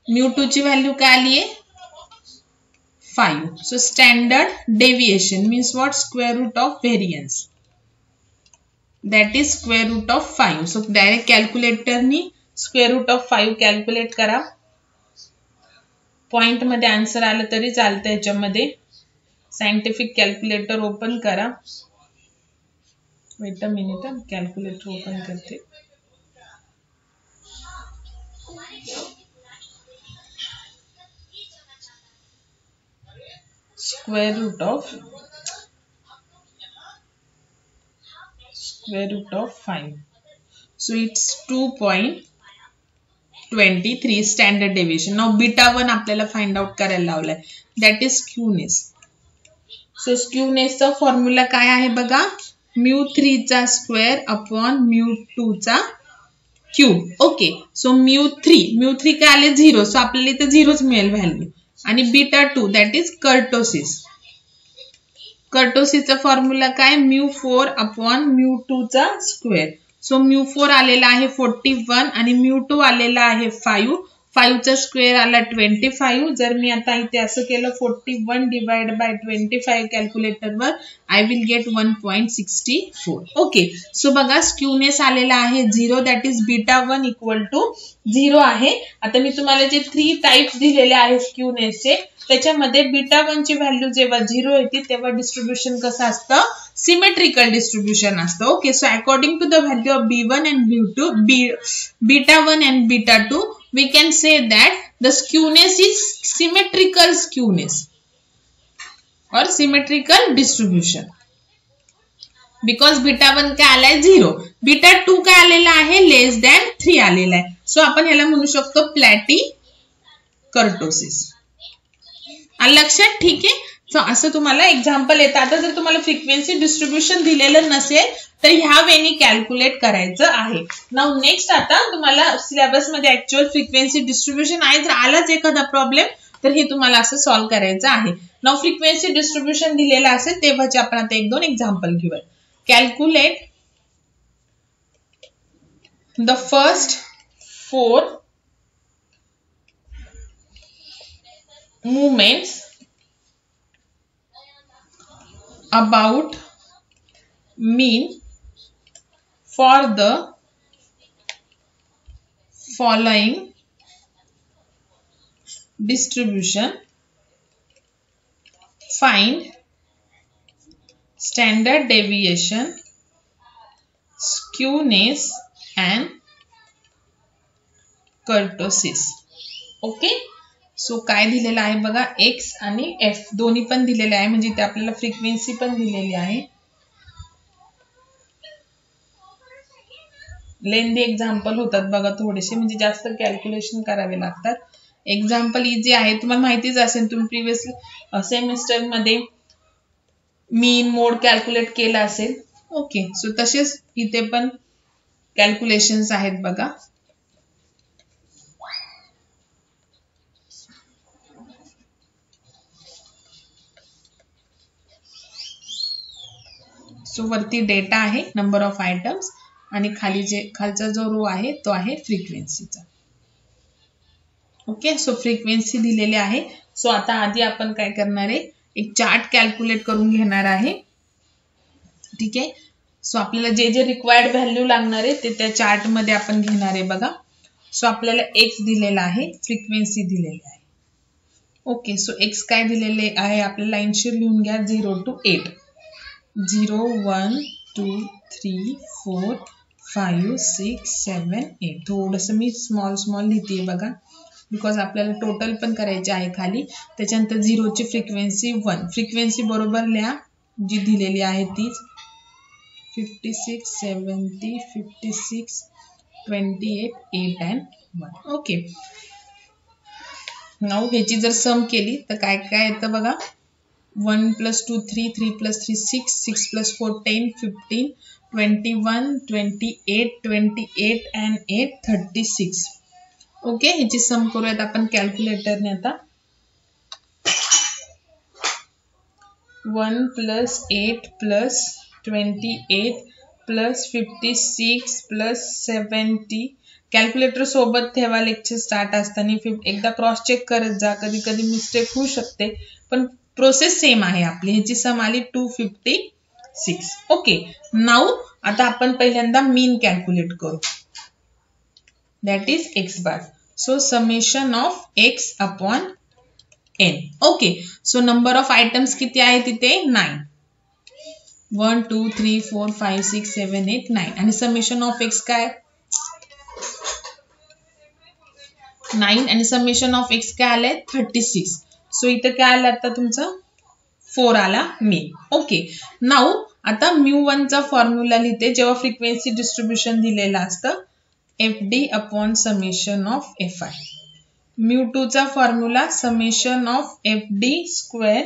μ2 ची व्हॅल्यू काय आली आहे, 5. So standard deviation means what, square root of variance, that is square root of 5. So direct कॅल्क्युलेटरनी स्क्वेअर रूट ऑफ 5 कॅल्क्युलेट करा. पॉइंट मध्ये आन्सर आलं तरी चालतं. याच्यामध्ये सायंटिफिक कॅल्क्युलेटर ओपन करा. Wait a minute, calculator open करते. Square root of 5. So it's 2.23 standard deviation. Now beta 1 आपल्याला find out करायला लावलाय. That is skewness. So skewness चा फॉर्म्युला काय आहे बघा, mu3 चा स्क्वेअर अपॉन mu2 चा क्यूब. ओके, सो mu3 काय आले 0, सो आपल्याला इथे 0च मिळेल व्हॅल्यू. आणि बीटा 2 दॅट इज कर्टोसिसचा फॉर्म्युला काय, mu4 अपॉन mu2 चा स्क्वेअर. सो mu4 आलेला आहे 41 आणि mu2 आलेला आहे 5. 5 चा स्क्वेअर आला 25. जर मी आता इथे असं केलं 41 डिवाइड बाय 25 कॅल्क्युलेटरवर, I will get 1.64. Okay, so बघा स्क्यूनेस आलेला आहे 0, that is beta 1 equal to 0 आहे. आता मी तुम्हाला जे 3 टाइप्स दिलेले आहेत स्क्यूनेसचे, त्याच्यामध्ये बीटा 1 ची व्हॅल्यू जेव्हा 0 येते तेव्हा डिस्ट्रीब्युशन कसं असतं, सिमेट्रिकल डिस्ट्रीब्युशन असतं. Okay, so according to the value of B1 and B2, beta 1 and beta 2, we can say that the skewness is symmetrical skewness or symmetrical distribution, because beta 1 काय आलाय 0, beta 2 काय आलेला आहे लेस than 3 आलेला आहे. So आपण ह्याला म्हणू शकतो प्लॅटी कर्टोसिस. लक्षात, ठीक आहे. सो असं तुम्हाला एक्झाम्पल येतं. आता जर तुम्हाला फ्रिक्वेन्सी डिस्ट्रीब्युशन दिलेलं नसेल तर ह्या वेनी कॅल्क्युलेट करायचं आहे. नाउ नेक्स्ट, आता तुम्हाला सिलेबस मध्ये ऍक्च्युअल फ्रिक्वेन्सी डिस्ट्रीब्युशन आहे, जर आलाच एखादा प्रॉब्लेम तर हे तुम्हाला असं सॉल्व्ह करायचं आहे. नाउ फ्रिक्वेन्सी डिस्ट्रीब्युशन दिलेलं असेल तेव्हाचे आपण आता 1-2 एक्झाम्पल घेऊया. Calculate the first 4 movements about mean for the following distribution. Find standard deviation, skewness and kurtosis. Okay, so काय दिलेलं आहे बघा, एक्स आणि एफ दोन्ही पण दिलेले आहे, म्हणजे इथे आपल्याला फ्रिक्वेन्सी पण दिलेली आहे. लेंदी एक्झाम्पल होतात बघा थोडेसे, म्हणजे जास्त कॅल्क्युलेशन करावे लागतात. एक्झाम्पल इझी आहे, तुम्हाला माहितीच असेल, तुम्ही प्रिव्हियस सेमिस्टर मध्ये मीन मोड कॅल्क्युलेट केला असेल. ओके, सो तसेच इथे पण कॅल्क्युलेशन्स आहेत बघा. सो वरती डेटा आहे, नंबर ऑफ आयटम्स, आणि खालचा जो रो आहे तो आहे फ्रिक्वेन्सीचा. ओके, सो फ्रिक्वेन्सी दिलेली आहे. सो आता आधी आपण काय करणार आहे, एक चार्ट कॅल्क्युलेट करून घेणार आहे. ठीक आहे, सो आपल्याला जे जे रिक्वायर्ड व्हॅल्यू लागणार आहे ते त्या चार्ट मध्ये आपण घेणार आहे बघा. सो आपल्याला एक्स दिलेला आहे, फ्रिक्वेन्सी दिलेली आहे. ओके, सो एक्स काय दिलेले आहे आपल्याला लाईनशीर लिहून घ्या, 0 to 8. 0 1 2 3 4 5 6 7 8. थोडंसं मी स्मॉल लिहिते बघा, बिकॉज आपल्याला टोटल पण करायचे आहे खाली. त्याच्यानंतर 0 ची फ्रिक्वेन्सी 1, फ्रिक्वेन्सी बरोबर लिहा जी दिलेली आहे तीच, 56 70 56 28 8 and 1. ओके, नाउ ह्याची जर सम केली तर काय काय येतं बघा, 1 + 2 3 3 + 3 6 6 + 4 10 15 21 28 28 and 8 36. ओके, ह्याची सम करूयात आपण कॅल्क्युलेटरने. आता 1 + 8 + 28 + 56 + 70. कॅल्क्युलेटर सोबत ठेवा लेक्चर स्टार्ट असताना, एकदा क्रॉस चेक करत जा, कधी कधी मिस्टेक होऊ शकते, पण प्रोसेस सेम आहे आपली. ह्याची सम आली 256. ओके, नाउ आता आपण पहिल्यांदा मीन कॅल्क्युलेट करू, that is x bar. So summation of x upon n. Okay, so number of items किती आहे तिथे 9. 1 2 3 4 5 6 7 8 9 आणि समेशन ऑफ एक्स काय 9 आणि समेशन ऑफ एक्स काय आलंय 36. सो इथं काय आलं आता तुमचं 4 आला मीन. ओके, नाउ आता μ1 चा फॉर्म्युला लिहिते जेव्हा फ्रिक्वेन्सी डिस्ट्रीब्यूशन दिलेलं असतं FD upon summation of FI. μ2 चा formula summation of FD square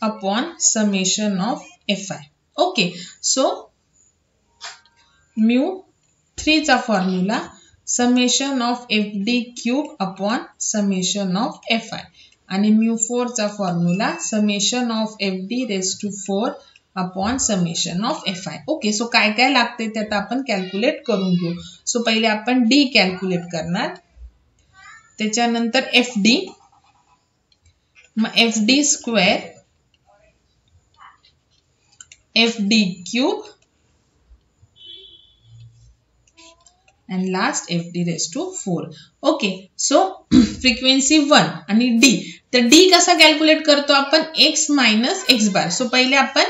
upon summation of FI. Okay, so μ3 चा formula summation of FD cube upon summation of FI आणि μ4 चा formula summation of FD raise to 4 upon summation of FI. Okay, so काय काय लागते ते आता आपण calculate करून घेऊ. सो पहिले आपण D कॅल्क्युलेट करणार, त्याच्यानंतर FD, मग FD square, FD cube and last FD raised to 4. Okay, so frequency 1 आणि D. तर D कसा कॅल्क्युलेट करतो आपण x मायनस x बार. सो पहिले आपण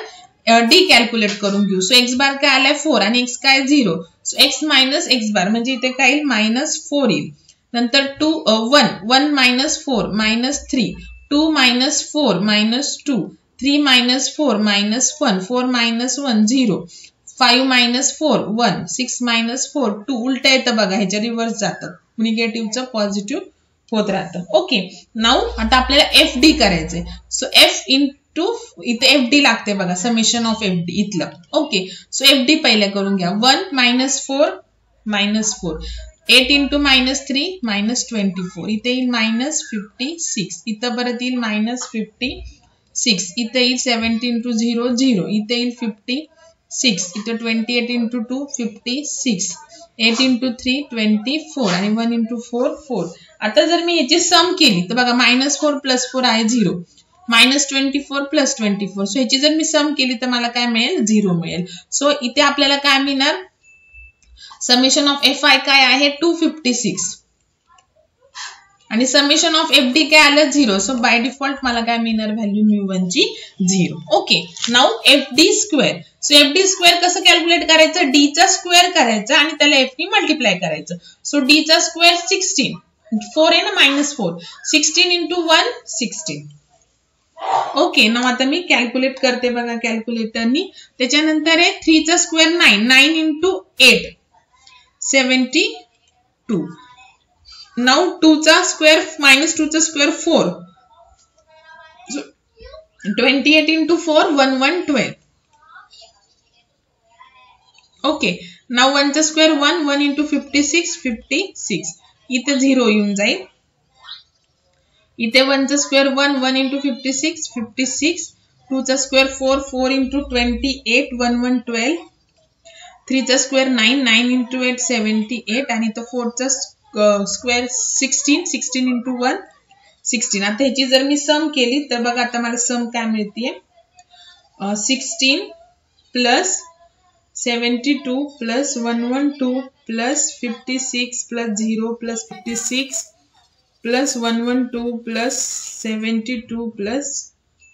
D कॅल्क्युलेट करून घेऊ. सो x बार काय आलाय 4 आणि x काय 0. सो x मायनस x बार म्हणजे इथे काय येईल -4 येईल. नंतर 1 minus 4 minus 3, 2 minus 4 minus 2, 3 minus 4 minus 1, 4 minus 1 0, 5 minus 4 1, 6 minus 4 2. उलटा येतं बघा, ह्याच्या रिव्हर्स जातात, निगेटिव्हचं पॉझिटिव्ह होत राहतं. ओके, नाउ आता आपल्याला FD करायचंय. सो F इंटू इथे FD लागते बघा, समेशन ऑफ FD इथलं. ओके, सो FD पहिले करून घ्या. 1 minus 4 minus 4, 8 into minus 3 minus 24, इथे येईल मायनस 56, इथं परत येईल मायनस 56, इथे येईल 70 इंटू 0 0, इथे येईल 56, इथे 28 इंटू 2 56, 8 इंटू 3 24 आणि 1 इंटू 4 4. आता जर मी याची सम केली तर बघा -4 प्लस 4 आहे 0, -24 प्लस 24. सो ह्याची जर मी सम केली तर मला काय मिळेल 0 मिळेल. सो इथे आपल्याला काय मिळणार, समेशन ऑफ FI काय आहे 256 आणि समेशन ऑफ FD काय आलं 0. सो बाय डिफॉल्ट मला काय मिळणार व्हॅल्यू μ1 ची 0. Okay, now FD square. So FD square कसं कॅल्क्युलेट करायचं, D चा स्क्वेअर करायचा आणि त्याला F ने मल्टिप्लाय करायचं. सो D चा स्क्वेअर 16, 4 आहे ना -4, 16 इंटू 1 16. ओके, नाउ आता मी कॅल्क्युलेट करते बघा कॅल्क्युलेटरनी. त्याच्यानंतर आहे 3 चा स्क्वेअर 9, 9 इंटू 8 72. नाउ 2 चा स्क्वेअर -2 चा स्क्वेअर 4, 28 इंटू 4 1112. ओके, नाउ 1 चा स्क्वेअर 1, 1 इंटू 56 56, इथे 0 येऊन जाईल. इथे 1 चा स्क्वेअर 1, 1 इंटू 56 56, 2 चा स्क्वेअर 4, 4 इंटू 28 1112, 3 चा स्क्वेअर 9, 9 इंटू 8 78 आणि इथं 4 चा स्क्वेअर 16, 16 इंटू 1 16. आता ह्याची जर मी सम केली तर बघा आता मला सम काय मिळते, 16 plus 72 plus 112 plus 56 plus 0 plus 56 plus 112 plus 72 plus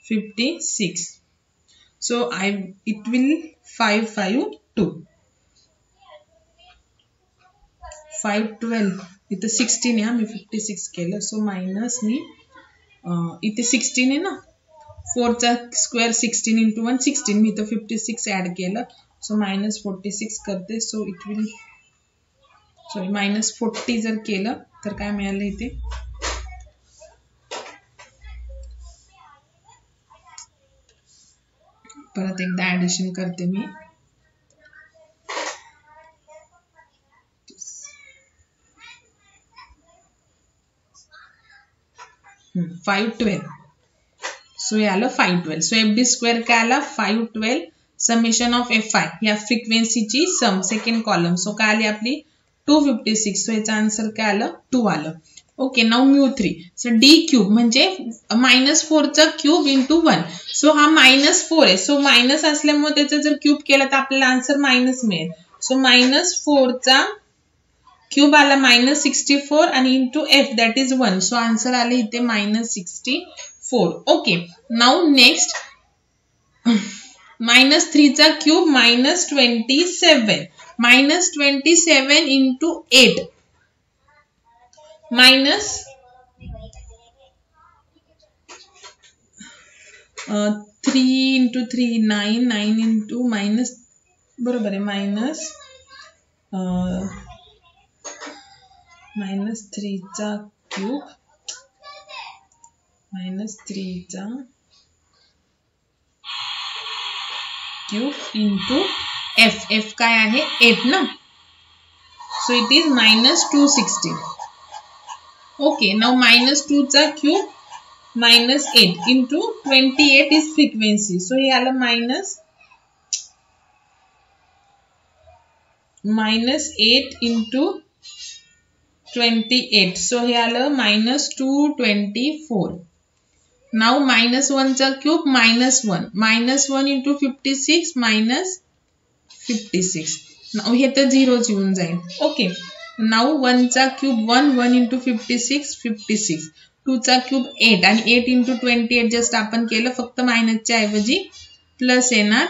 56. So it will 552 512. इथे 16 आहे, मी 56 केलं. सो मायनस मी इथे 16 आहे ना, 4 चा स्क्वेअर 16 इंटू 1 16, मी इथं 56 ऍड केलं. सो -46 करते. सो इट विल -40 जर केलं तर काय मिळालं इथे, परत एकदा ऍडिशन करते मी. 512. सो हे आलं 512. सो FD स्क्वेअर काय आला 512 समेशन ऑफ FI या फ्रिक्वेन्सीची सम सेकंड कॉलम. सो काय आली आपली 256. सो याचा आन्सर काय आलं 2 आलं. Okay, now μ3. So D cube म्हणजे -4 चा क्यूब इंटू 1. सो हा -4 आहे. सो मायनस असल्यामुळे त्याचा जर क्यूब केला तर आपल्याला आन्सर मायनस मिळेल. सो -4 चा क्यूब आला -64 आणि into F that is 1. So answer आले इथे -64. ओके, नाउ नेक्स्ट -3 चा cube -27. -27 into 8 minus 3 into 3 9 9 into minus बरोबर आहे -3 चा क्यूब -3 चा क्यूब into f काय आहे 8 ना, so it is -260. okay, now -2 चा cube -8 into 28 is frequency, so हे आलं -8 into 28, so हे आलं -224. now -1 चा क्यूब -1 -1 into 56 -56. now हे तर 0 येऊन जाईल. ओके, now 1 चा क्यूब 1 into 56 56. 2 चा क्यूब 8 आणि 8 into 28 जस्ट आपण केलं, फक्त मायनसच्या ऐवजी प्लस येणार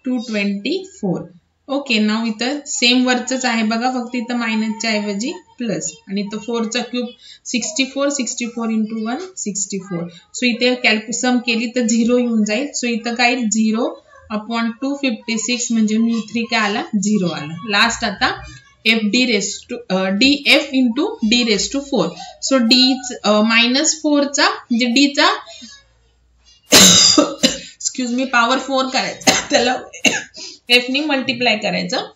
224. ओके, नाव इथं सेम वरचंच आहे बघा, फक्त इथं मायनसच्या ऐवजी प्लस, आणि इथं 4 चा क्यूब 64 64 into 1 64. सो इथे कॅल्क्युसम केली तर 0 येऊन जाईल. सो इथं काय 0/256 म्हणजे μ3 काय आला 0 आला. लास्ट आता df into d⁴. So d -4 चा म्हणजे d चा एक्सक्यूज मी पॉवर 4 करायचा, त्याला f नी मल्टिप्लाय करायचं.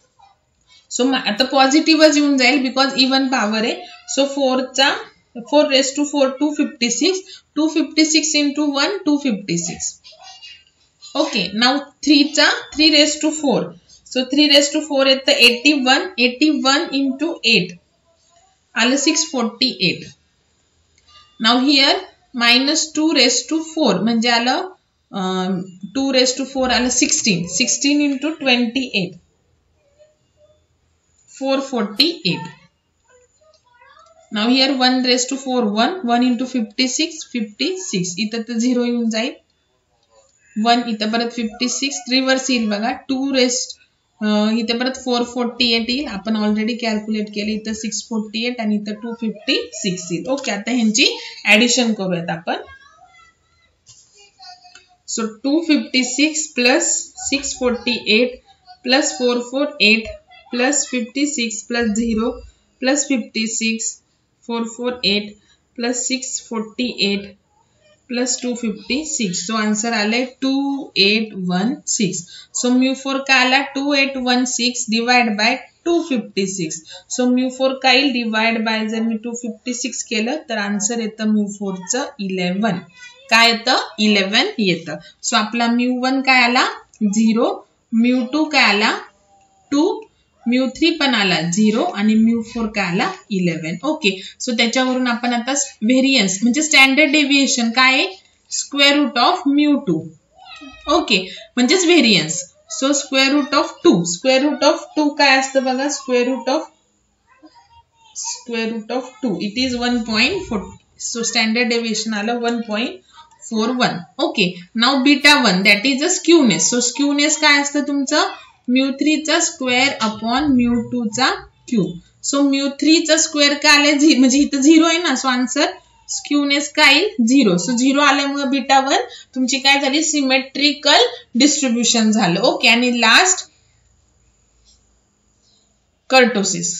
सो आता पॉझिटिव्हच येऊन जाईल बिकॉज इवन पॉवर आहे. So 4⁴ 256 into 1 256. Okay, now 3⁴. So 3⁴ येतं 81 into 8 आलं 648. नाउ हियर -2⁴ म्हणजे आलं 2⁴ आलं 16 into 28 448. Now here 1⁴ 1 into 56 56. इथं तर 0 येऊन जाईल. 1 इथं परत 56 रिव्हर्स येईल बघा. 2 इथे परत 448 येईल. आपण ऑलरेडी कॅल्क्युलेट केले. इथं 648 आणि इथं 256 येईल. ओके, आता ह्यांची ऍडिशन करूयात आपण. So 256 plus 648 plus 448 plus 56 plus 0 plus 56 448 plus 648 plus 256. So answer आले 2816. So μ4 का आला 2816 divide by 256. So μ4 का येईल divide by जर मी 256 केलं तर आन्सर येतं μ4 चं 11. काय येतं 11 येतं. सो आपला μ1 काय आला 0, μ2 काय आला 2, μ3 पण आला 0 आणि μ4 काय आला 11. ओके, सो त्याच्यावरून आपण आता व्हेरियन्स म्हणजे स्टँडर्ड डेव्हिएशन काय आहे स्क्वेअर रूट ऑफ μ2. ओके, म्हणजेच variance. So square root of 2. Square root of 2 काय असतं बघा, square root of 2 it is 1.40. So standard deviation आलं 1.41. Okay, now β1 that is a skewness. So skewness काय असतं तुमचं μ3 चा स्क्वेअर अपॉन μ2 चा क्यूब. सो μ3 चा स्क्वेअर काय आलाय म्हणजे इथं 0 आहे ना. सो आन्सर स्क्यूनेस काय येईल 0. सो 0 आल्यामुळे β1 तुमची काय झाली सिमेट्रिकल डिस्ट्रीब्युशन झालं. ओके, आणि लास्ट कर्टोसिस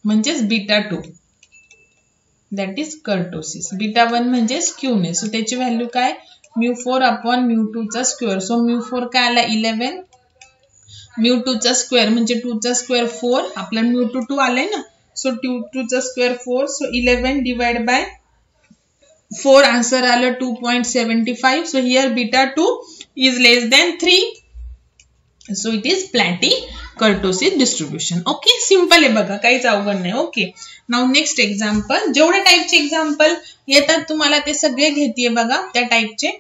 म्हणजेच β2 दॅट इज कर्टोसिस. β1 म्हणजे स्क्यूनेस. सो त्याची व्हॅल्यू काय μ4 अपॉन μ2 चा स्क्वेअर. सो μ4 काय आला 11, μ2 चा स्क्वेअर म्हणजे 2 चा स्क्वेअर 4, आपला μ2 2 आलाय ना. सो 2 चा square 4. So 11 divide by 4 answer आलं 2.75. So here β2 is less than 3. So it is platy kurtosis distribution. Okay, simple आहे बघा, काहीच अवघड नाही. Okay, now next example. जेवढे टाईपचे एक्झाम्पल येतात तुम्हाला ते सगळे घेतीये बघा त्या टाईपचे.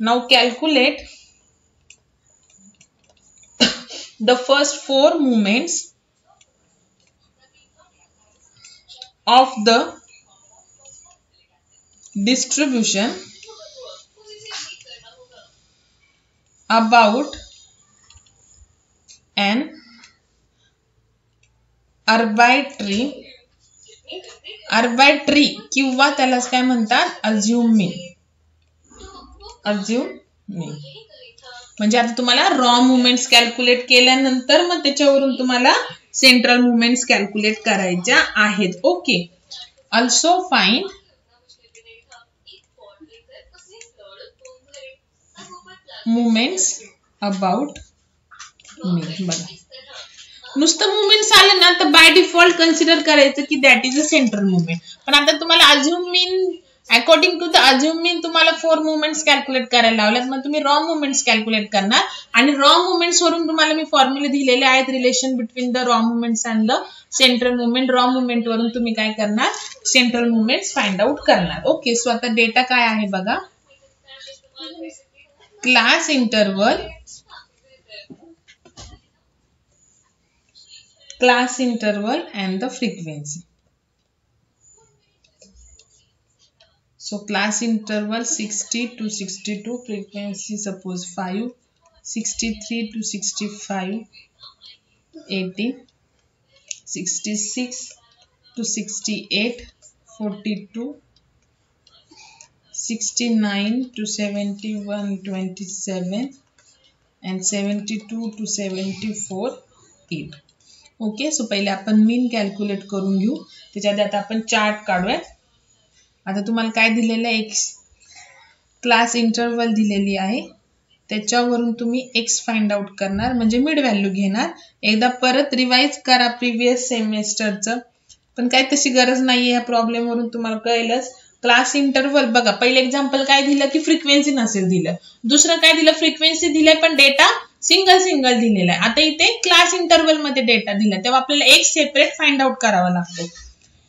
Now calculate the first 4 movements of the distribution about an arbitrary किंवा त्यालाच काय म्हणतात अज्युम मीन. म्हणजे आता तुम्हाला रॉ मुवमेंट्स कॅल्क्युलेट केल्यानंतर मग त्याच्यावरून तुम्हाला सेंट्रल मुवमेंट्स कॅल्क्युलेट करायच्या आहेत. Okay. Also find movements about mean. बघा, नुसतं मुवमेंट्स आलं ना तर बाय डिफॉल्ट कन्सिडर करायचं की that is a central movement. पण आता तुम्हाला assume mean, according to the assume mean तुम्हाला 4 मुवमेंट्स कॅल्क्युलेट करायला लावल्यात. मग तुम्ही रॉ मुवमेंट्स कॅल्क्युलेट करणार आणि रॉ मुवमेंट्स वरून तुम्हाला मी फॉर्म्युले दिलेले आहेत relation between the raw movements and the central movement. Raw movement वरून तुम्ही काय करणार, सेंट्रल मुवमेंट्स फाइंड आउट करणार. ओके. सो आता डेटा काय आहे बघा, class interval and the frequency. So class interval 60 to 62, frequency suppose 5, 63 to 65, 80, 66 to 68, 42, 69 to 71, 27, and 72 to 74, 8. Okay. So पहिले आपण मीन कॅल्क्युलेट करून घेऊ. त्याच्यात आता आपण चार्ट काढूया. आता तुम्हाला काय दिलेलं आहे, एक्स क्लास इंटरवल दिलेली आहे, त्याच्यावरून तुम्ही एक्स फाइंड आउट करणार म्हणजे मिड व्हॅल्यू घेणार. एकदा परत रिवाइज करा प्रिव्हियस सेमेस्टरचं, पण काय तशी गरज नाहीये. या प्रॉब्लेम वरून तुम्हाला कळेलच. क्लास इंटरवल बघा, पहिलं एक्झाम्पल काय दिलं की फ्रिक्वेन्सी नसेल दिलं, दुसरं काय दिलं फ्रिक्वेन्सी दिलंय पण डेटा सिंगल दिलेला आहे. आता इथे क्लास इंटरवल मध्ये डेटा दिला तेव्हा आपल्याला एक सेपरेट फाइंड आउट करावा लागतो.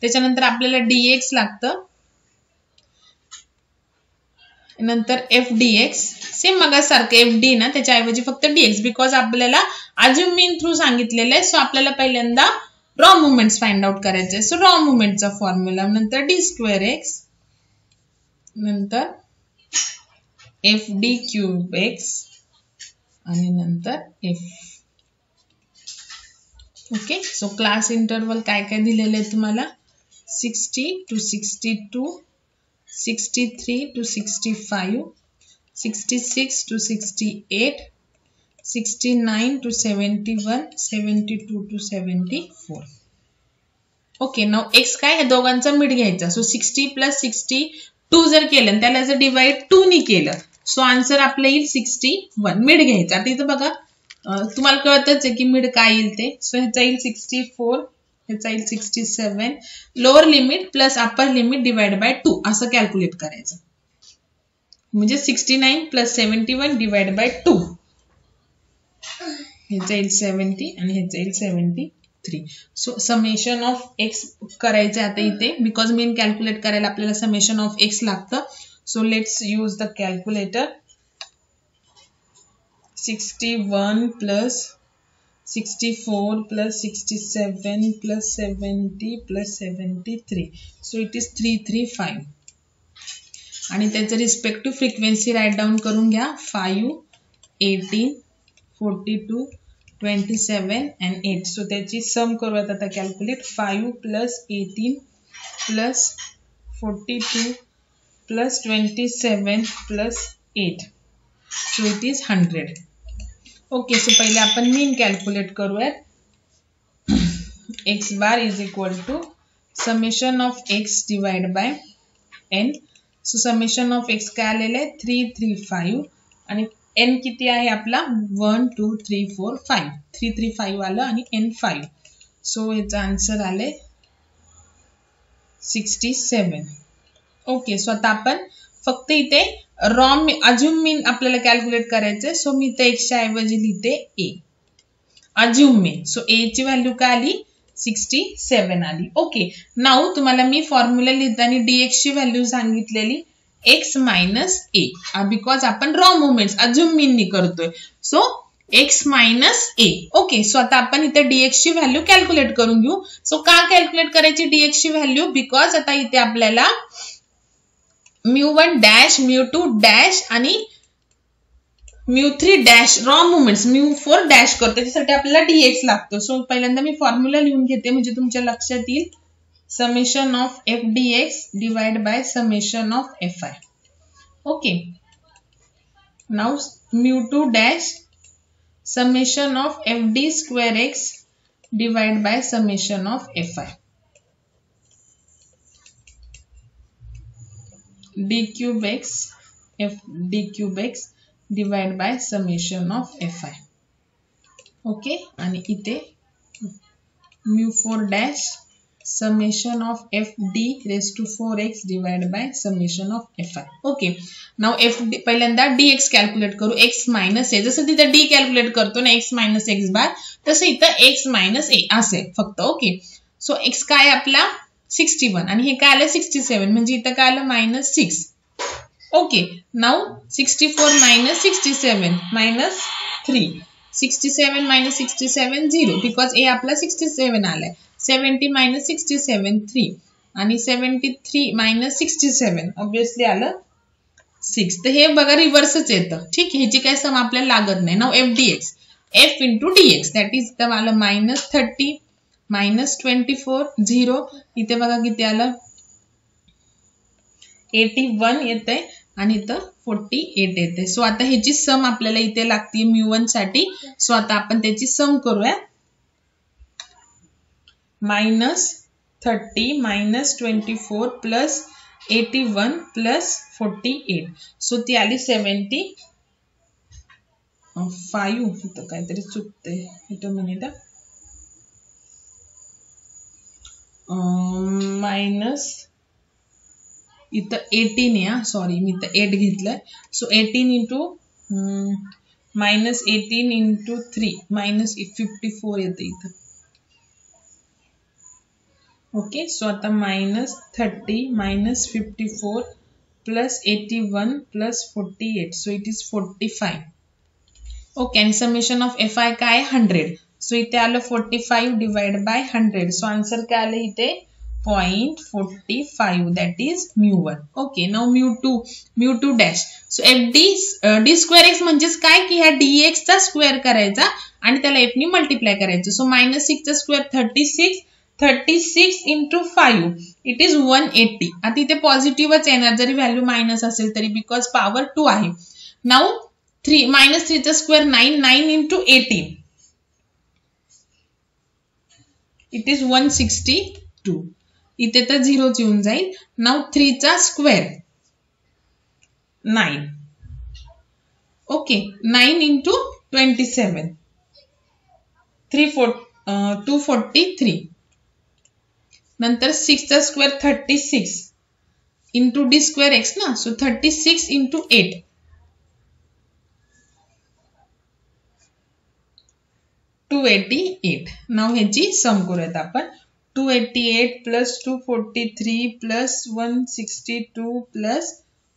त्याच्यानंतर आपल्याला डीएक्स लागतं, नंतर एफ डीएक्स सेम मगासारखं एफ डी ना, त्याच्याऐवजी फक्त डीएक्स बिकॉज आपल्याला अज्युम मीन थ्रू सांगितलेलं आहे. सो आपल्याला पहिल्यांदा रॉ मुवमेंट्स फाइंड आउट करायचे. सो रॉ मुवमेंटचा फॉर्म्युला, नंतर डी स्क्वेअर एक्स, नंतर एफ डी क्यूब एक्स आणि नंतर F. Okay. So class interval काय काय दिलेलं आहे तुम्हाला, 60 to 62, 63 to 65, 66 to 68, 69 to 71, 72 to 74. Okay. Now x काय, हे दोघांचा मिड घ्यायचा. सो 60 प्लस 62 जर केलं त्याला जर डिवाइड 2 ने केलं सो आन्सर आपलं येईल 61. मिड घ्यायचा. आता इथं बघा तुम्हाला कळतच आहे की मिड काय येईल ते. सो ह्याचा येईल 64, ह्याचा येईल 67, lower limit plus upper limit divide by 2 असं कॅल्क्युलेट करायचं. म्हणजे 69 प्लस 71 डिवाइड बाय 2, ह्याचा येईल 70 आणि ह्याचा येईल 73. सो समेशन ऑफ एक्स करायचं आता इथे, बिकॉज मीन कॅल्क्युलेट करायला आपल्याला समेशन ऑफ एक्स लागतं. So let's use the calculator. 61 plus 64 plus 67 plus 70 plus 73. So it is 335. आणि त्याचं रिस्पेक्टिव्ह फ्रिक्वेन्सी राईट डाऊन करून घ्या. 5, 18, 42, 27 and 8. सो त्याची सम करूयात आता calculate. 5 plus 18 plus 42 plus 27 plus 8. So it is 100. Okay, so पहिले आपण मीन कॅल्क्युलेट करूयात. x bar is equal to summation of x divided by n. So summation of x काय आलेलं आहे 335 आणि n किती आहे आपला 1 2 3 4 5. 335 आलं आणि n 5. सो याचा आन्सर आले 67. ओके. सो आता आपण फक्त इथे रॉ अज्युम मीन आपल्याला कॅल्क्युलेट करायचंय. सो मी इथे एक्सच्या ऐवजी लिहिते ए अज्युम मीन. सो ए ची व्हॅल्यू काय आली 67 आली. ओके. नाउ तुम्हाला मी फॉर्म्युला लिहिताना डीएक्स ची व्हॅल्यू सांगितलेली एक्स मायनस ए, बिकॉज आपण रॉ मुवमेंट्स अज्युम मीन नी करतोय. सो एक्स मायनस ए. ओके. सो आता आपण इथे डीएक्स ची व्हॅल्यू कॅल्क्युलेट करून घेऊ. सो का कॅल्क्युलेट करायची डीएक्स ची व्हॅल्यू, बिकॉज आता इथे आपल्याला μ1 डॅश μ2 डॅश आणि μ3 डॅश रॉ मुवमेंट्स μ4 डॅश करतो त्याच्यासाठी आपल्याला dx लागतो. सो पहिल्यांदा मी फॉर्म्युला लिहून घेते म्हणजे तुमच्या लक्षात येईल. Summation of F dx divide by summation of fi. Okay, now μ2 dash summation of F D square X divide by summation of fi. d cube x f d cube x divide by summation of fi. Okay, आणि इथे μ4 dash summation of F D raise to 4x divide by summation of fi. Okay, now F पहिल्यांदा dx calculate करू. x minus A, जसं तिथं d calculate करतो ना x minus x बार, तसं इथं x मायनस ए असेल फक्त. ओके, सो x काय आपला 61 आणि हे काय आलं 67 म्हणजे इथं काय आलं -6. Okay, now 64 minus 67 minus 3. 67 minus 67 0 because a आपला 67 आलाय. 70 minus 67 3 आणि 73 minus 67 ऑब्वियसली आलं 6. तर हे बघा रिव्हर्सच येतं. ठीक, ह्याची काय सम आपल्याला लागत नाही. Now F dx f into dx that is तर आलं -30 minus 24 0. इथे बघा किती आलं 81 येते आणि इथं 48 येते. सो आता ह्याची सम आपल्याला इथे लागते μ1 साठी. सो आता आपण त्याची सम करूया. -30 minus 24 plus 81 plus 48. सो ती आली 75. इथं काहीतरी चुकतंय, इथं मिनिट. मायनस इथं 18 आहे, सॉरी मी इथं 8 घेतलंय. सो 18 इंटू -18 इंटू 3 -54 येते इथं. ओके, सो आता -30 minus 54 plus 81 plus 48. So it is 45. Okay, आणि समेशन ऑफ fi काय 100. सो इथे आलं 45 डिवाइड बाय 100. सो आन्सर काय आलं इथे 0.45 that is μ1. Okay, now μ2 dash. So F D square X म्हणजेच काय की ह्या dx चा स्क्वेअर करायचा आणि त्याला f ने मल्टिप्लाय करायचं. सो -6 चा स्क्वेअर 36 इंटू 5 इट इज 180. आता इथे पॉझिटिव्हच येणार जरी व्हॅल्यू मायनस असेल तरी बिकॉज पॉवर 2 आहे. नाउ -3 चा स्क्वेअर 9 इंटू 18 इट इज 162. इथे तर 0 येऊन जाईल. नाउ 3 चा स्क्वेअर 9. Okay, 9 into 27 243. नंतर 6 चा स्क्वेअर 36 इंटू डी स्क्वेअर एक्स ना. So 36 into 8 288. नाउ ह्याची सम करूयात आपण. 288 plus 243 plus 162 plus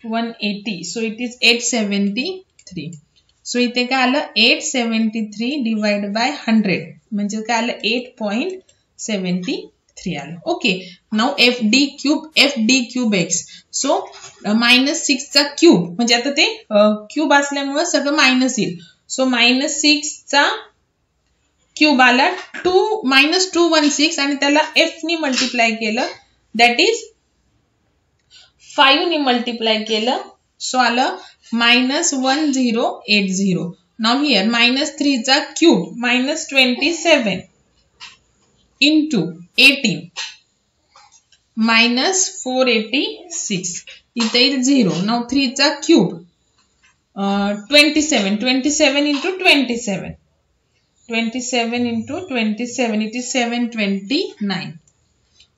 180. So it is 873. So इथे काय आलं 873 डिवाइड बाय 100 म्हणजे काय आलं 8.73 आलं. Okay, now F D cube x. So -6 चा क्यूब म्हणजे आता ते क्यूब असल्यामुळे सगळं मायनस येईल. सो -6 चा क्यूब आला -216 आणि त्याला f ने मल्टिप्लाय केलं दॅट इज 5 ने मल्टिप्लाय केलं. सो आलं -1080. नाउ हियर -3 चा क्यूब -27 इंटू 18 -486 इथे येईल 0. नाउ 3 चा cube 27 into 27 into 27 it is 729.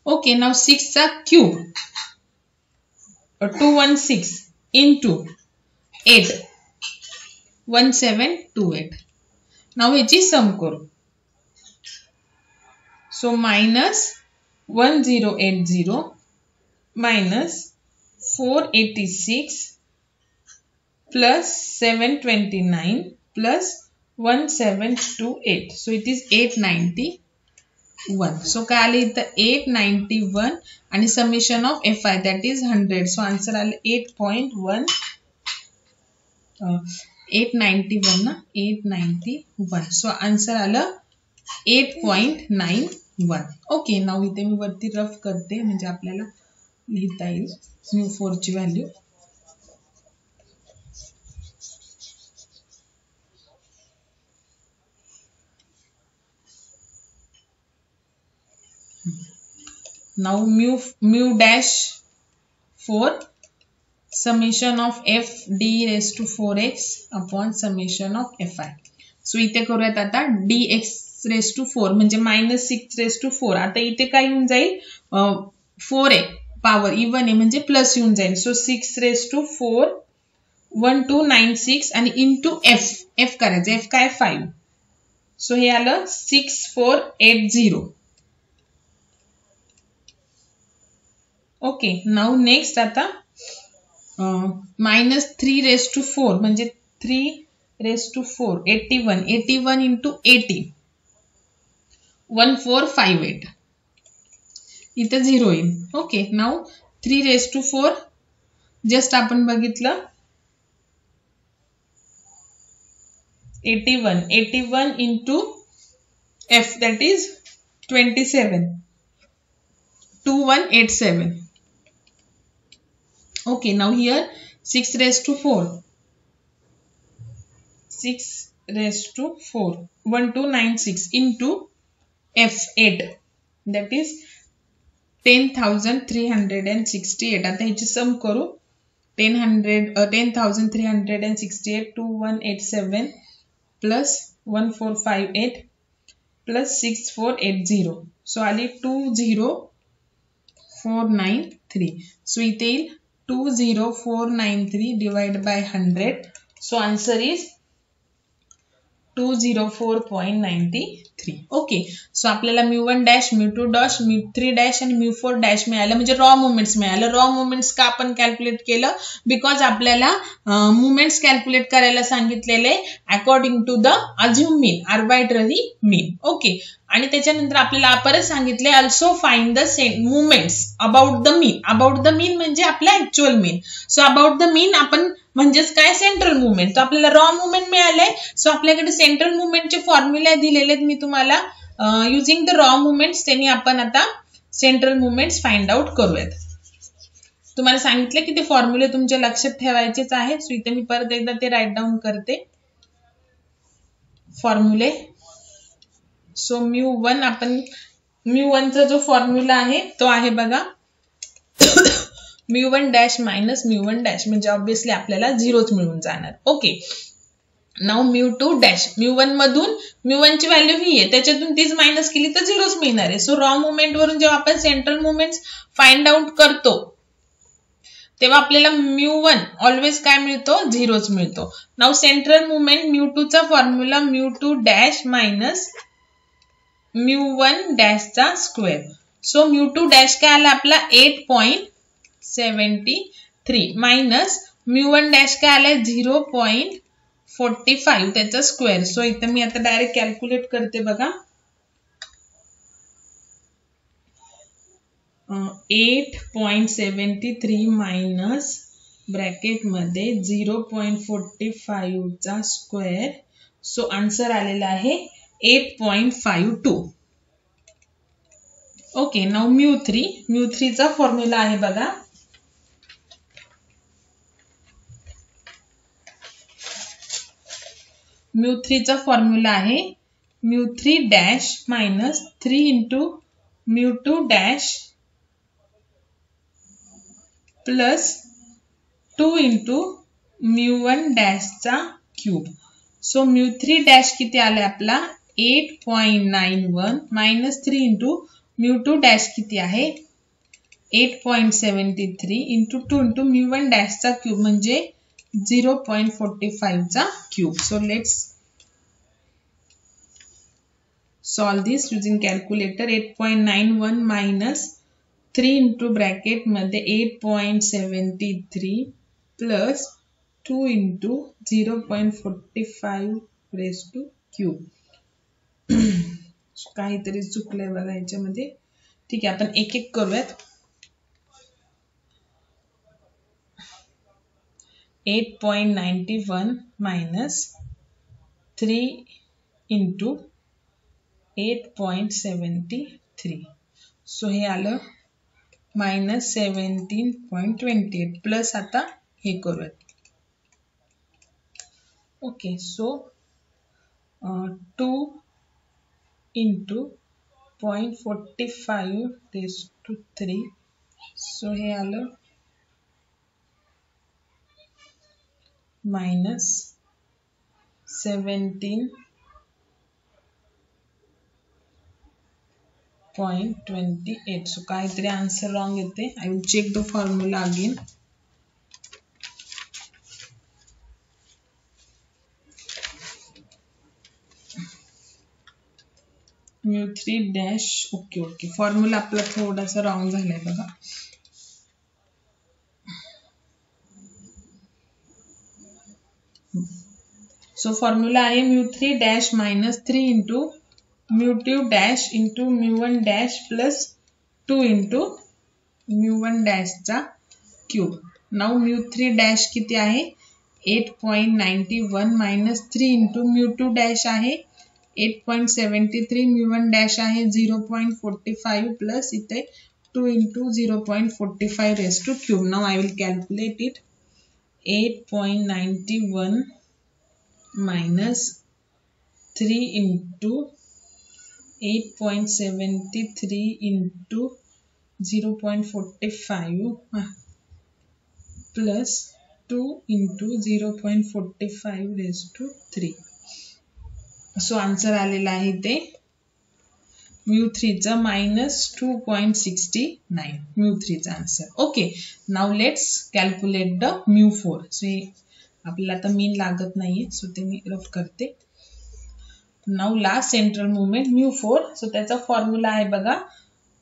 Okay, now 6 चा क्यूब 216 into 8 1728. now ह्याची सम करू. so -1080 minus 486 plus 729 plus 1728. So it is 891. So काय आले इथं 891 आणि summation of fi that is 100. So answer आले 891 ना, 891. सो आन्सर आलं 8.91. ओके, नाव इथे मी वरती रफ करते म्हणजे आपल्याला लिहिता येईल μ4 ची value. Now mu dash 4 summation of f d raised to 4x upon summation of fi. So इथे करूयात आता dx raised to 4 म्हणजे -6 raised to 4. आता इथे काय येऊन जाईल 4 आहे पॉवर इवन आहे म्हणजे प्लस येऊन जाईल. सो 6 raised to 4 1296 आणि इंटू f करायचं. f काय 5. सो हे आलं 6480. ओके, नाउ नेक्स्ट आता -3 raised to 4 म्हणजे 3 raised to 4 81 into 80 1458. इथे 0 येईल. Okay, now 3 raised to 4 just आपण बघितलं 81 into f that is 27 2187. Okay, now here 6 raised to 4 1296 into f8 that is 10,368. आता ह्याची सम करू. 10,368 2187 plus 1458 plus 6480. So आली 20493. So इथे येईल 20493 divided by 100. So answer is 204.93. Okay, so आपल्याला μ1 डॅश μ2 डॅश μ3 डॅश आणि μ4 डॅश मिळालं म्हणजे रॉ मोमेंट्स मिळालं. रॉ मोमेंट्स का आपण कॅल्क्युलेट केलं बिकॉज आपल्याला मोमेंट्स कॅल्क्युलेट करायला सांगितलेले according to the assume mean arbitrary mean. Okay, आणि त्याच्यानंतर आपल्याला परत सांगितले also find the moments about the mean. About the mean म्हणजे आपला actual mean. So about the mean आपण म्हणजेच काय सेंट्रल मुवमेंट. तर आपल्याला रॉ मुवमेंट मिळाले. सो आपल्याकडे सेंट्रल मुवमेंटचे फॉर्म्युला दिलेले आहेत मी तुम्हाला. युजिंग द रॉ मुवमेंट्स त्यांनी आपण आता सेंट्रल मुवमेंट्स फाइंड आउट करूयात. तुम्हाला सांगितलं की ते फॉर्म्युले तुमच्या लक्षात ठेवायचेच आहेत. सो इथे मी परत एकदा ते राईट डाऊन करते फॉर्म्युले. सो μ1 आपण μ1 चा जो फॉर्म्युला आहे तो आहे बघा μ1 डॅश मायनस μ1 डॅश म्हणजे ऑब्विसली आपल्याला 0च मिळून जाणार. ओके, नाउ μ2 डॅश μ1 मधून μ1 ची व्हॅल्यू ही आहे त्याच्यातून तीच मायनस केली तर 0च मिळणार आहे. सो रॉ मुवमेंट वरून जेव्हा आपण सेंट्रल मुवमेंट्स फाइंड आउट करतो तेव्हा आपल्याला μ1 ऑलवेज काय मिळतो 0च मिळतो. नाउ सेंट्रल मुवमेंट μ2 चा फॉर्म्युला μ2 डॅश मायनस μ1 डॅश चा स्क्वेअर. सो μ2 डॅश काय आला आपला 8.73 मायनस μ1 डॅश काय आलाय 0.45 त्याचा स्क्वेअर. सो इथे मी आता डायरेक्ट कॅल्क्युलेट करते बघा. 8.73 मायनस ब्रॅकेट मध्ये 0.45 चा स्क्वेअर. सो आन्सर आलेला आहे 8.52. ओके, नाउ μ3 चा फॉर्म्युला आहे बघा. μ3 चा फॉर्म्युला आहे μ3 dash minus 3 into μ2 dash plus 2 into μ1 dash चा क्यूब. सो μ3 डॅश किती आले आपला 8.91 मायनस 3 इंटू μ2 डॅश किती आहे 8.73 इंटू 2 इंटू μ1 डॅश चा क्यूब म्हणजे 0.45 चा cube. So let's solve this using calculator. 8.91 minus 3 into bracket मध्ये 8.73 plus 2 into 0.45 raise to cube. काहीतरी चुकलंय बघा याच्यामध्ये. ठीक आहे, आपण एक एक करूयात. 8.91 minus 3 into 8.73. So हे आलं minus 17.28 plus आता हे करूयात. Okay, so 2 into 0.45 raised to 3. So हे आलं minus 17.28. So काहीतरी आन्सर रॉंग येते. I will check the formula again. mu3 dash. Okay formula आपला थोडासा रॉंग झालाय बघा. सो फॉर्म्युला आहे mu3 dash minus 3 into mu2 dash into mu1 dash plus 2 into mu1 dash चा क्यूब. नाउ mu3 dash किती आहे 8.91 minus 3 into mu2 dash आहे 8.73, mu1 dash आहे 0.45 plus इथे 2 into 0.45 raised to cube. Now I will calculate it. 8.91 minus 3 into 8.73 into 0.45 plus 2 into 0.45 raised to 3. So answer आलेला आहे ते mu3 चा -2.69 mu3 चा answer. Okay, now let's calculate the mu4. So आपल्याला आता मीन लागत नाहीये, सो ते मी रफ करते. Now last central movement mu4. So त्याचा फॉर्म्युला आहे बघा.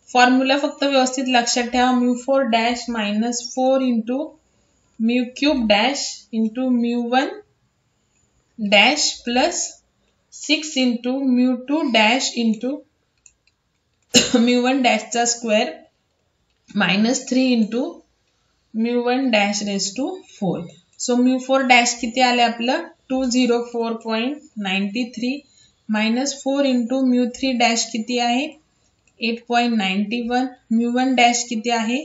फॉर्म्युला फक्त व्यवस्थित लक्षात ठेवा. mu4 dash minus 4 into mu cube dash into mu1 dash plus 6 into mu2 dash into mu1 dash चा square minus 3 into mu1 dash raised to 4. So mu4 dash किती आले आपलं 204.93 minus 4 into mu3 dash किती आहे 8.91, mu1 dash किती आहे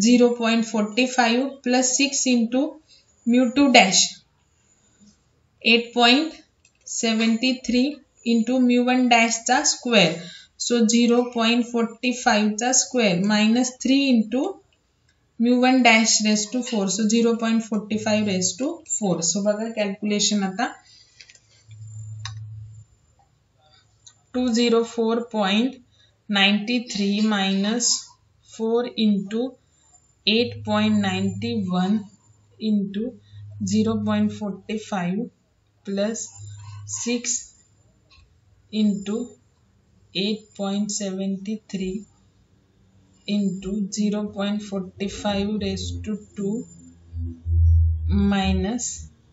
0.45 plus 6 into mu2 dash 8.73 into mu1 dash चा square. So 0.45 चा square minus 3 into mu1 dash raised to 4. So 0.45 raised to 4. So बघा कॅल्क्युलेशन आता 204.93 minus 4 into 8.91 into 0.45 plus 6 into 8.73 into 0.45 raised to 2 minus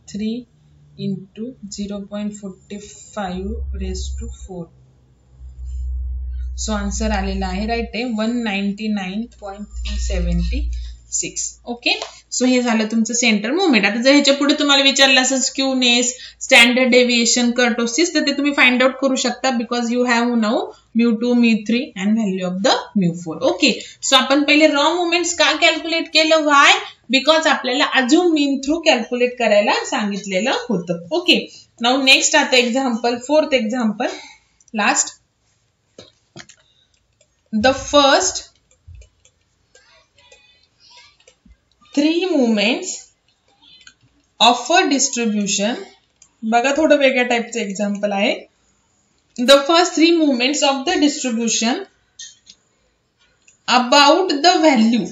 3 into 0.45 raised to 4. So answer आलेला आहे right आहे 199.376. Okay, so हे झालं तुमचं centre movement. आता जर ह्याच्या पुढे तुम्हाला विचारलं असं स्क्यूनेस, स्टँडर्ड डेव्हिएशन, कर्टोसिस, तर ते तुम्ही फाइंड आउट करू शकता because you have now mu2, mu3 and value of the mu4. Okay, so आपण पहिले रॉ मुवमेंट्स का कॅल्क्युलेट केलं? व्हाय? बिकॉज आपल्याला अजून मीन थ्रू कॅल्क्युलेट करायला सांगितलेलं होतं. ओके, नाउ नेक्स्ट आता example, fourth example, last. The first 3 movements of a distribution. बघा थोडं वेगळ्या टाइपचं एक्झाम्पल आहे. The first 3 movements of the distribution about the value.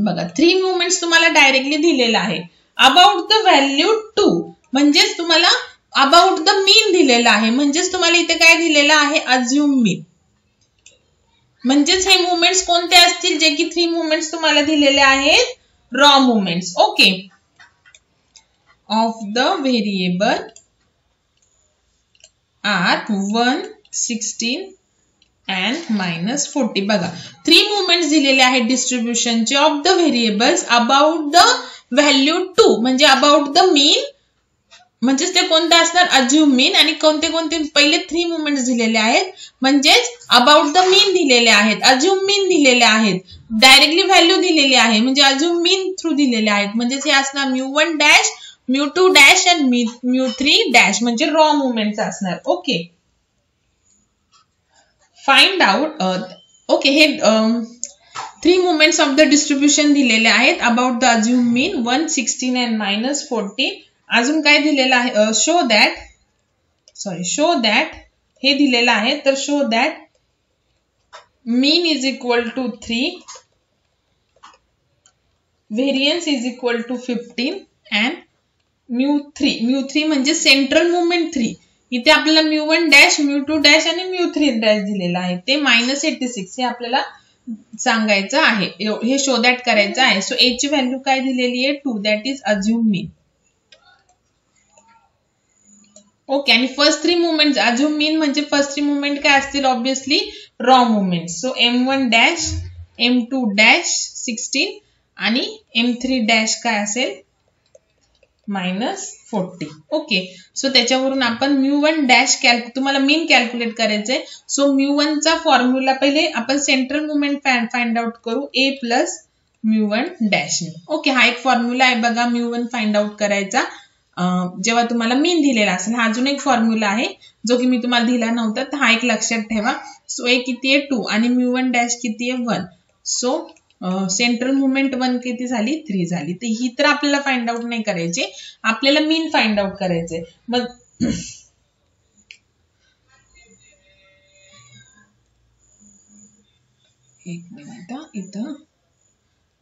बघा 3 movements तुम्हाला डायरेक्टली दिलेला आहे. About the value 2 म्हणजेच तुम्हाला about the mean दिलेला आहे. म्हणजेच तुम्हाला इथे काय दिलेलं आहे? assume mean. म्हणजेच हे मुवमेंट्स कोणते असतील जे की 3 मुवमेंट्स तुम्हाला दिलेले आहेत? Raw movements. Okay, of the variable are 1, 16 and -40. बघा 3 मुवमेंट्स दिलेले आहेत डिस्ट्रीब्युशनचे of the variables about the value 2 म्हणजे अबाउट द मीन, म्हणजेच ते कोणते असणार अज्युम मीन, आणि कोणते कोणते पहिले 3 मुवमेंट्स दिलेले आहेत म्हणजेच अबाउट द मीन दिलेले आहेत, अज्युम मीन दिलेले आहेत, डायरेक्टली व्हॅल्यू दिलेली आहे म्हणजे अज्युम मीन थ्रू दिलेले आहेत, म्हणजेच हे असणार μ1 डॅश μ2 डॅश आणि μ3 डॅश म्हणजे रॉ मुवमेंट्स असणार. Okay, find out. ओके, हे 3 मुवमेंट्स ऑफ द डिस्ट्रीब्युशन दिलेले आहेत about the assume mean 1, 16 and -14. अजून काय दिलेलं आहे, शो दॅट हे दिलेलं आहे, तर show that mean is equal to 3, variance is equal to 15 and μ3 म्हणजे सेंट्रल मुवमेंट 3. इथे आपल्याला μ1 डॅश μ2 डॅश आणि μ3 डॅश दिलेला आहे, ते -86 हे आपल्याला सांगायचं आहे, हे शो दॅट करायचं आहे. सो ए ची व्हॅल्यू काय दिलेली आहे 2, that is assume mean. Okay, आणि फर्स्ट 3 मुवमेंट अज्युम मीन म्हणजे फर्स्ट 3 मुवमेंट काय असतील, obviously raw movement. So m1 dash m2 dash 16 आणि m3 डॅश काय असेल -40. ओके, सो त्याच्यावरून आपण μ1 डॅश तुम्हाला मीन कॅल्क्युलेट करायचंय. सो μ1 चा फॉर्म्युला पहिले आपण सेंट्रल मुवमेंट फाइंड आउट करू a प्लस μ1 डॅश. ओके, हा एक फॉर्म्युला आहे बघा μ1 फाइंड आउट करायचा जेव्हा तुम्हाला मीन दिलेला असेल. हा अजून एक फॉर्म्युला आहे जो की मी तुम्हाला दिला नव्हता, तर हा एक लक्षात ठेवा. सो ए किती आहे 2 आणि μ1 डॅश किती आहे 1. सो सेंट्रल मुवमेंट 1 किती झाली 3 झाली. तर ही तर आपल्याला फाइंड आउट नाही करायचे, आपल्याला मीन फाइंड आउट करायचे. मग एक मिनिट, इथं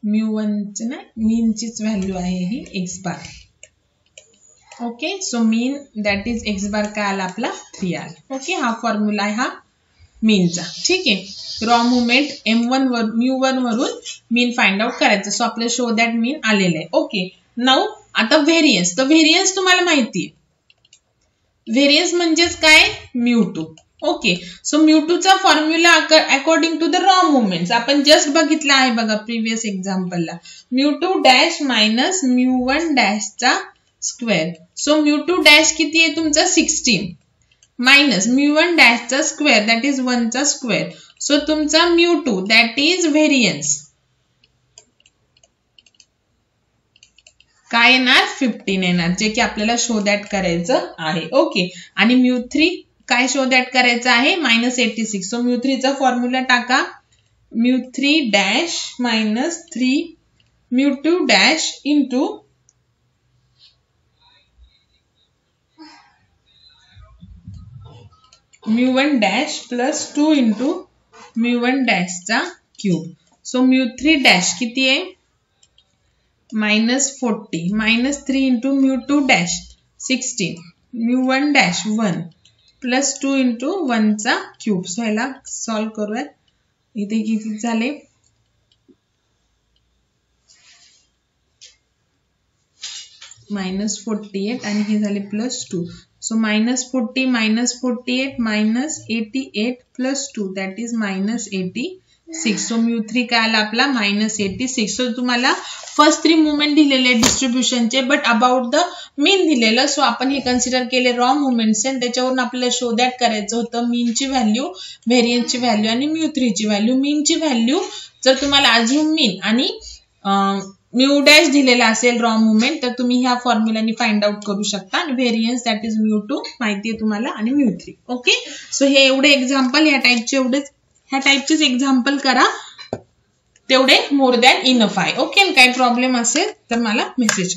μ1 ची नाही मीनचीच व्हॅल्यू आहे ही x bar. Okay, so mean that is x बार काय आला आपला 3 आला. ओके, हा फॉर्म्युला आहे हा मीनचा. ठीक आहे, रॉ मुवमेंट m1 μ1 वरून मीन फाइंड आउट करायचं. सो आपलं शो दॅट मीन आलेलं आहे. ओके, नाऊ आता व्हेरियन्स. तर व्हेरियन्स तुम्हाला माहिती आहे, व्हेरियन्स म्हणजेच काय μ2. ओके, सो μ2 चा formula according to the raw movements आपण जस्ट बघितला आहे बघा प्रिव्हियस एक्झाम्पलला, μ2 डॅश मायनस μ1 डॅशचा स्क्वेअर. सो μ2 डॅश किती आहे तुमचा 16 मायनस μ1 डॅशचा स्क्वेअर दॅट इज 1 चा स्क्वेअर. सो तुमचा μ2 दॅट इज व्हेरियन्स काय येणार 15 येणार, जे की आपल्याला शो दॅट करायचं आहे. ओके, आणि μ3 काय शो दॅट करायचं आहे -86. सो μ3 चा फॉर्म्युला टाका, μ3 dash minus 3 μ2 dash into μ1 dash plus 2 into μ1 डॅशचा क्यूब. सो μ3 डॅश किती आहे -40 minus 3 into μ2 dash 16 μ1 dash 1 plus 2 into 1 चा क्यूब. सो ह्याला सॉल्व करूयात. इथे किती झाले -48 आणि हे झाले +2. So -40 -48 -88 plus 2 that is -86. So μ3 काय आला आपला -86. सो तुम्हाला फर्स्ट 3 मुवमेंट दिलेले डिस्ट्रीब्युशनचे, बट अबाउट द मीन दिलेलं. सो आपण हे कन्सिडर केले रॉ मुवमेंट्स आणि त्याच्यावरून आपल्याला शो दॅट करायचं होतं मीनची व्हॅल्यू, व्हेरियन्सची व्हॅल्यू आणि μ3 ची व्हॅल्यू. मीनची व्हॅल्यू जर तुम्हाला अज्युम मीन आणि म्यू डॅश दिलेला असेल रॉ मुवमेंट, तर तुम्ही ह्या फॉर्म्युलानी फाइंड आउट करू शकता. आणि व्हेरियन्स दॅट इज μ2 माहिती आहे तुम्हाला आणि μ3. ओके, सो हे एवढे एक्झाम्पल ह्या टाईपचेच एक्झाम्पल करा, तेवढे मोर दॅन इनफ आहे. ओके, काही प्रॉब्लेम असेल तर मला मेसेज